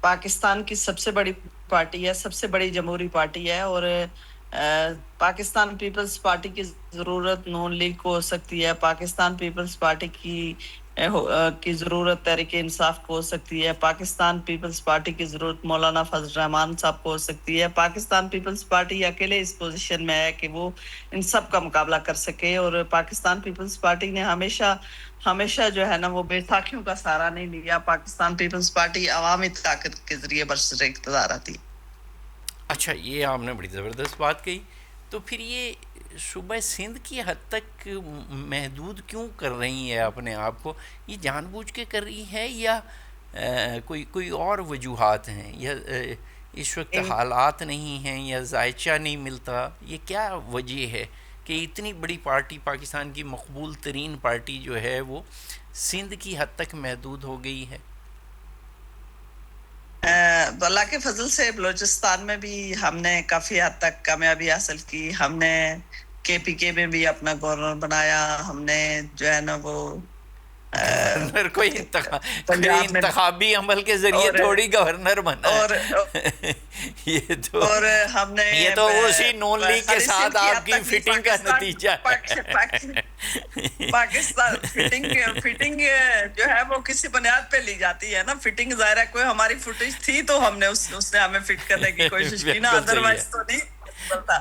پاکستان کی سب سے بڑی پارٹی ہے، سب سے بڑی جمہوری پارٹی ہے، اور پاکستان پیپلز پارٹی کی ضرورت نون لیگ کو ہو سکتی ہے، پاکستان پیپلز پارٹی کی ضرورت تحریک انصاف کو ہو سکتی ہے، پاکستان پیپلز پارٹی کی ضرورت مولانا فضل الرحمان صاحب کو ہو سکتی ہے. پاکستان پیپلز پارٹی اکیلے اس پوزیشن میں ہے کہ وہ ان سب کا مقابلہ کر سکے، اور پاکستان پیپلز پارٹی نے ہمیشہ جو ہے نا وہ بیساکھیوں کا سہارا نہیں لیا. پاکستان پیپلز پارٹی عوامی طاقت کے ذریعے برسر اقتدار آتی. اچھا، یہ آپ نے بڑی زبردست بات کہی. تو پھر یہ صوبہ سندھ کی حد تک محدود کیوں کر رہی ہیں اپنے آپ کو؟ یہ جان بوجھ کے کر رہی ہیں یا کوئی اور وجوہات ہیں، یا اس وقت حالات نہیں ہیں، یا ذائچہ نہیں ملتا؟ یہ کیا وجہ ہے کہ اتنی بڑی پارٹی، پاکستان کی مقبول ترین پارٹی جو ہے وہ سندھ کی حد تک محدود ہو گئی ہے؟ اللہ کے فضل سے بلوچستان میں بھی ہم نے کافی حد تک کامیابی حاصل کی. ہم نے کے پی کے میں بھی اپنا گورنر بنایا. ہم نے جو ہے نا وہ گورنر کوئی انتخابی عمل کے ذریعے تھوڑی گورنر بنا، اور ہم نے یہ تو اسی نون لیگ کے ساتھ آپ کی فٹنگ کا نتیجہ ہے. پاکستان فٹنگ جو ہے وہ کسی بنیاد پہ لی جاتی ہے نا. فٹنگ ظاہر ہے کوئی ہماری فوٹیج تھی تو ہم نے اس نے ہمیں فٹ کرنے کی کوشش کی نا، ادروائز تو نہیں بنتا.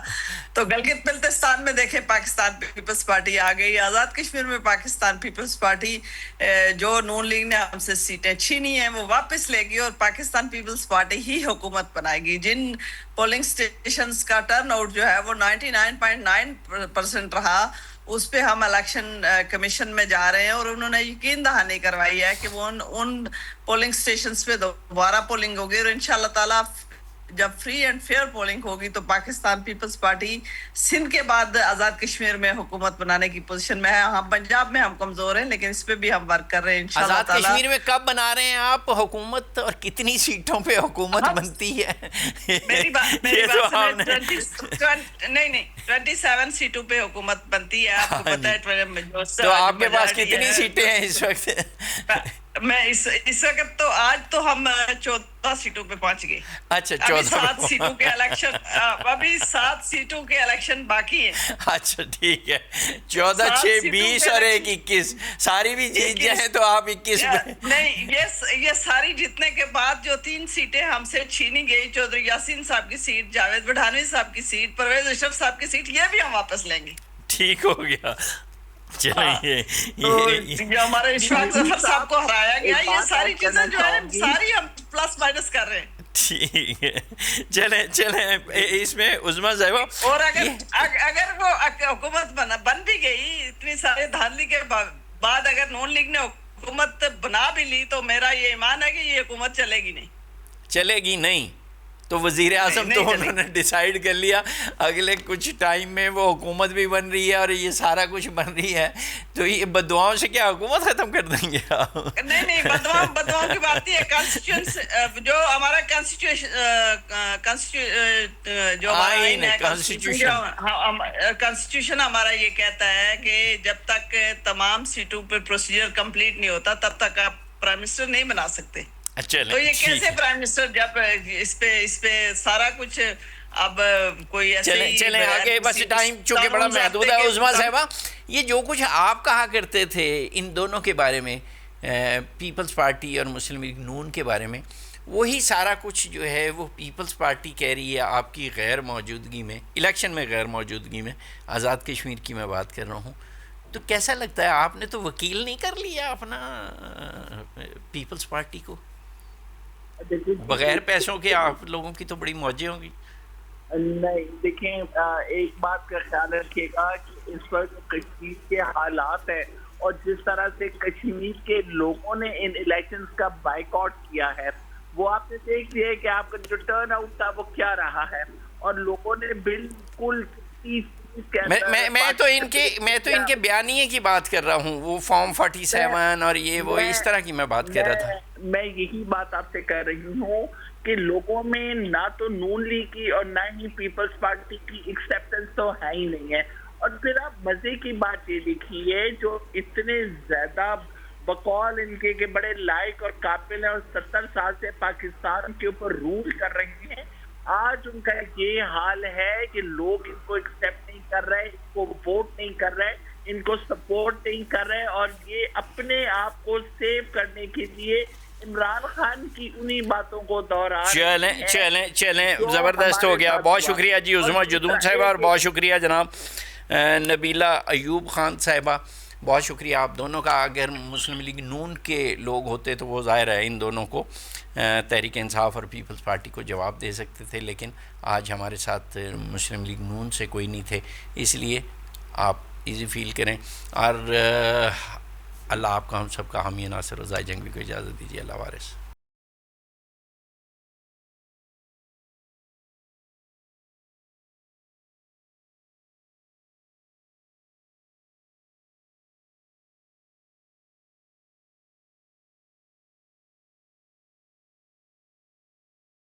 تو گلگت بلتستان میں دیکھیں پاکستان پیپلز پارٹی آ گئی. آزاد کشمیر میں پاکستان پیپلز پارٹی جو نون لیگ نے ہم سے سیٹیں چھینی ہیں وہ واپس لے گی، اور پاکستان پیپلز پارٹی ہی حکومت بنائے گی. جن پولنگ سٹیشنز کا ٹرن آؤٹ جو ہے وہ 99.9% رہا، اس پہ ہم الیکشن کمیشن میں جا رہے ہیں، اور انہوں نے یقین دہانی کروائی ہے کہ وہ ان پولنگ سٹیشنز پہ دوبارہ پولنگ ہوگی، اور انشاءاللہ تعالیٰ جب فری اینڈ فیئر پولنگ ہوگی تو پاکستان پیپلز پارٹی سندھ کے بعد آزاد کشمیر میں حکومت بنانے کی پوزیشن میں ہے. ہاں پنجاب میں ہم کمزور ہیں لیکن اس پہ بھی ہم ورک کر رہے ہیں انشاءاللہ آزاد تعالیٰ. کشمیر میں کب بنا رہے ہیں آپ حکومت، اور کتنی سیٹوں پہ حکومت بنتی ہے؟ میری بات نہیں 27 سیٹوں پہ حکومت بنتی ہے. آپ کو پتہ ہے تو آپ کے پاس کتنی سیٹیں ہیں اس وقت؟ میں اس وقت تو آج تو ہم 14 سیٹوں پہ پہنچ گئے. اچھا، 7 سیٹوں کے الیکشن، ابھی 7 سیٹوں کے الیکشن باقی ہیں. اچھا ٹھیک ہے، 14 6 20 اور 1 21 ساری بھی جیت جائیں تو آپ 21 نہیں، یہ ساری جیتنے کے بعد جو 3 سیٹیں ہم سے چھینی گئی، چودھری یاسین صاحب کی سیٹ، جاوید بڑھانوی صاحب کی سیٹ، پرویز اشرف صاحب کی سیٹ، یہ بھی ہم واپس لیں گے. ٹھیک ہو گیا. چلیے، یہ ہمارے اشفاق ظفر صاحب کو ہرایا گیا. یہ ساری چیزیں جو ہے ساری ہم پلس مائنس کر رہے ہیں. ٹھیک ہے، چلیں اس میں عظمیٰ صاحبہ، اور اگر وہ حکومت بن بھی گئی اتنی سارے دھاندلی کے بعد، اگر نون لیگ نے حکومت بنا بھی لی تو میرا یہ ایمان ہے کہ یہ حکومت چلے گی نہیں. تو وزیر اعظم تو انہوں نے ڈیسائیڈ کر لیا اگلے کچھ ٹائم میں وہ حکومت بھی بن رہی ہے اور یہ سارا کچھ بن رہی ہے، تو یہ بددعاؤں سے کیا حکومت ختم کر دیں گے آپ؟ نہیں بددعاؤں کی بات نہیں ہے. کانسٹیٹیوشن جو ہمارا جو کانسٹیٹیوشن ہمارا یہ کہتا ہے کہ جب تک تمام سیٹوں پہ پروسیجر کمپلیٹ نہیں ہوتا تب تک آپ پرائم منسٹر نہیں بنا سکتے. تو یہ کیسے پرائم منسٹر جب اس پہ سارا کچھ اب کوئی ایسے چلیں آگے، بس ٹائم چونکہ بڑا محدود ہے. عظمیٰ صاحبہ، یہ جو کچھ آپ کہا کرتے تھے ان دونوں کے بارے میں، پیپلز پارٹی اور مسلم لیگ نون کے بارے میں، وہی سارا کچھ جو ہے وہ پیپلز پارٹی کہہ رہی ہے آپ کی غیر موجودگی میں، الیکشن میں غیر موجودگی میں. آزاد کشمیر کی میں بات کر رہا ہوں. تو کیسا لگتا ہے، آپ نے تو وکیل نہیں کر لیا اپنا پیپلز پارٹی کو؟ بغیر پیسوں کے آپ لوگوں کی تو بڑی موجیں ہوں گی. نہیں دیکھیں، ایک بات کا خیال رکھیے گا کہ اس وقت کشمیر کے حالات ہیں اور جس طرح سے کشمیر کے لوگوں نے ان الیکشنز کا بائیکاٹ کیا ہے، وہ آپ نے دیکھ لیا کہ آپ کا جو ٹرن آؤٹ تھا وہ کیا رہا ہے، اور لوگوں نے بالکل میں تو ان کے بیانیے کی بات کر رہا ہوں، وہ فارم 47 اور یہ وہ اس طرح کی میں بات کر رہا تھا. میں یہی بات آپ سے کر رہی ہوں کہ لوگوں میں نہ تو نون لیگ کی اور نہ ہی پیپلز پارٹی کی ایکسیپٹنس تو ہے ہی نہیں ہے. اور پھر آپ مزے کی بات یہ دیکھیے، جو اتنے زیادہ بقول ان کے کہ بڑے لائق اور قابل ہیں اور 70 سال سے پاکستان کے اوپر رول کر رہے ہیں، آج ان کا یہ حال ہے کہ لوگ ان کو ایکسیپٹ نہیں کر رہے، ان کو ووٹ نہیں کر رہے، ان کو سپورٹ نہیں کر رہے، اور یہ اپنے آپ کو سیو کرنے کے لیے عمران خان کی انہی باتوں کو دہرا رہے ہیں. چلیں زبردست ہو گیا. بہت شکریہ جی عظمیٰ جدون صاحبہ، اور بہت شکریہ جناب نبیلہ ایوب خان صاحبہ، بہت شکریہ آپ دونوں کا. اگر مسلم لیگ نون کے لوگ ہوتے تو وہ ظاہر ہے ان دونوں کو، تحریک انصاف اور پیپلز پارٹی کو جواب دے سکتے تھے، لیکن آج ہمارے ساتھ مسلم لیگ نون سے کوئی نہیں تھے، اس لیے آپ ایزی فیل کریں. اور اللہ آپ کا ہم سب کا حامی ناصر و زائی جنگوی کو اجازت دیجیے. اللہ وارث.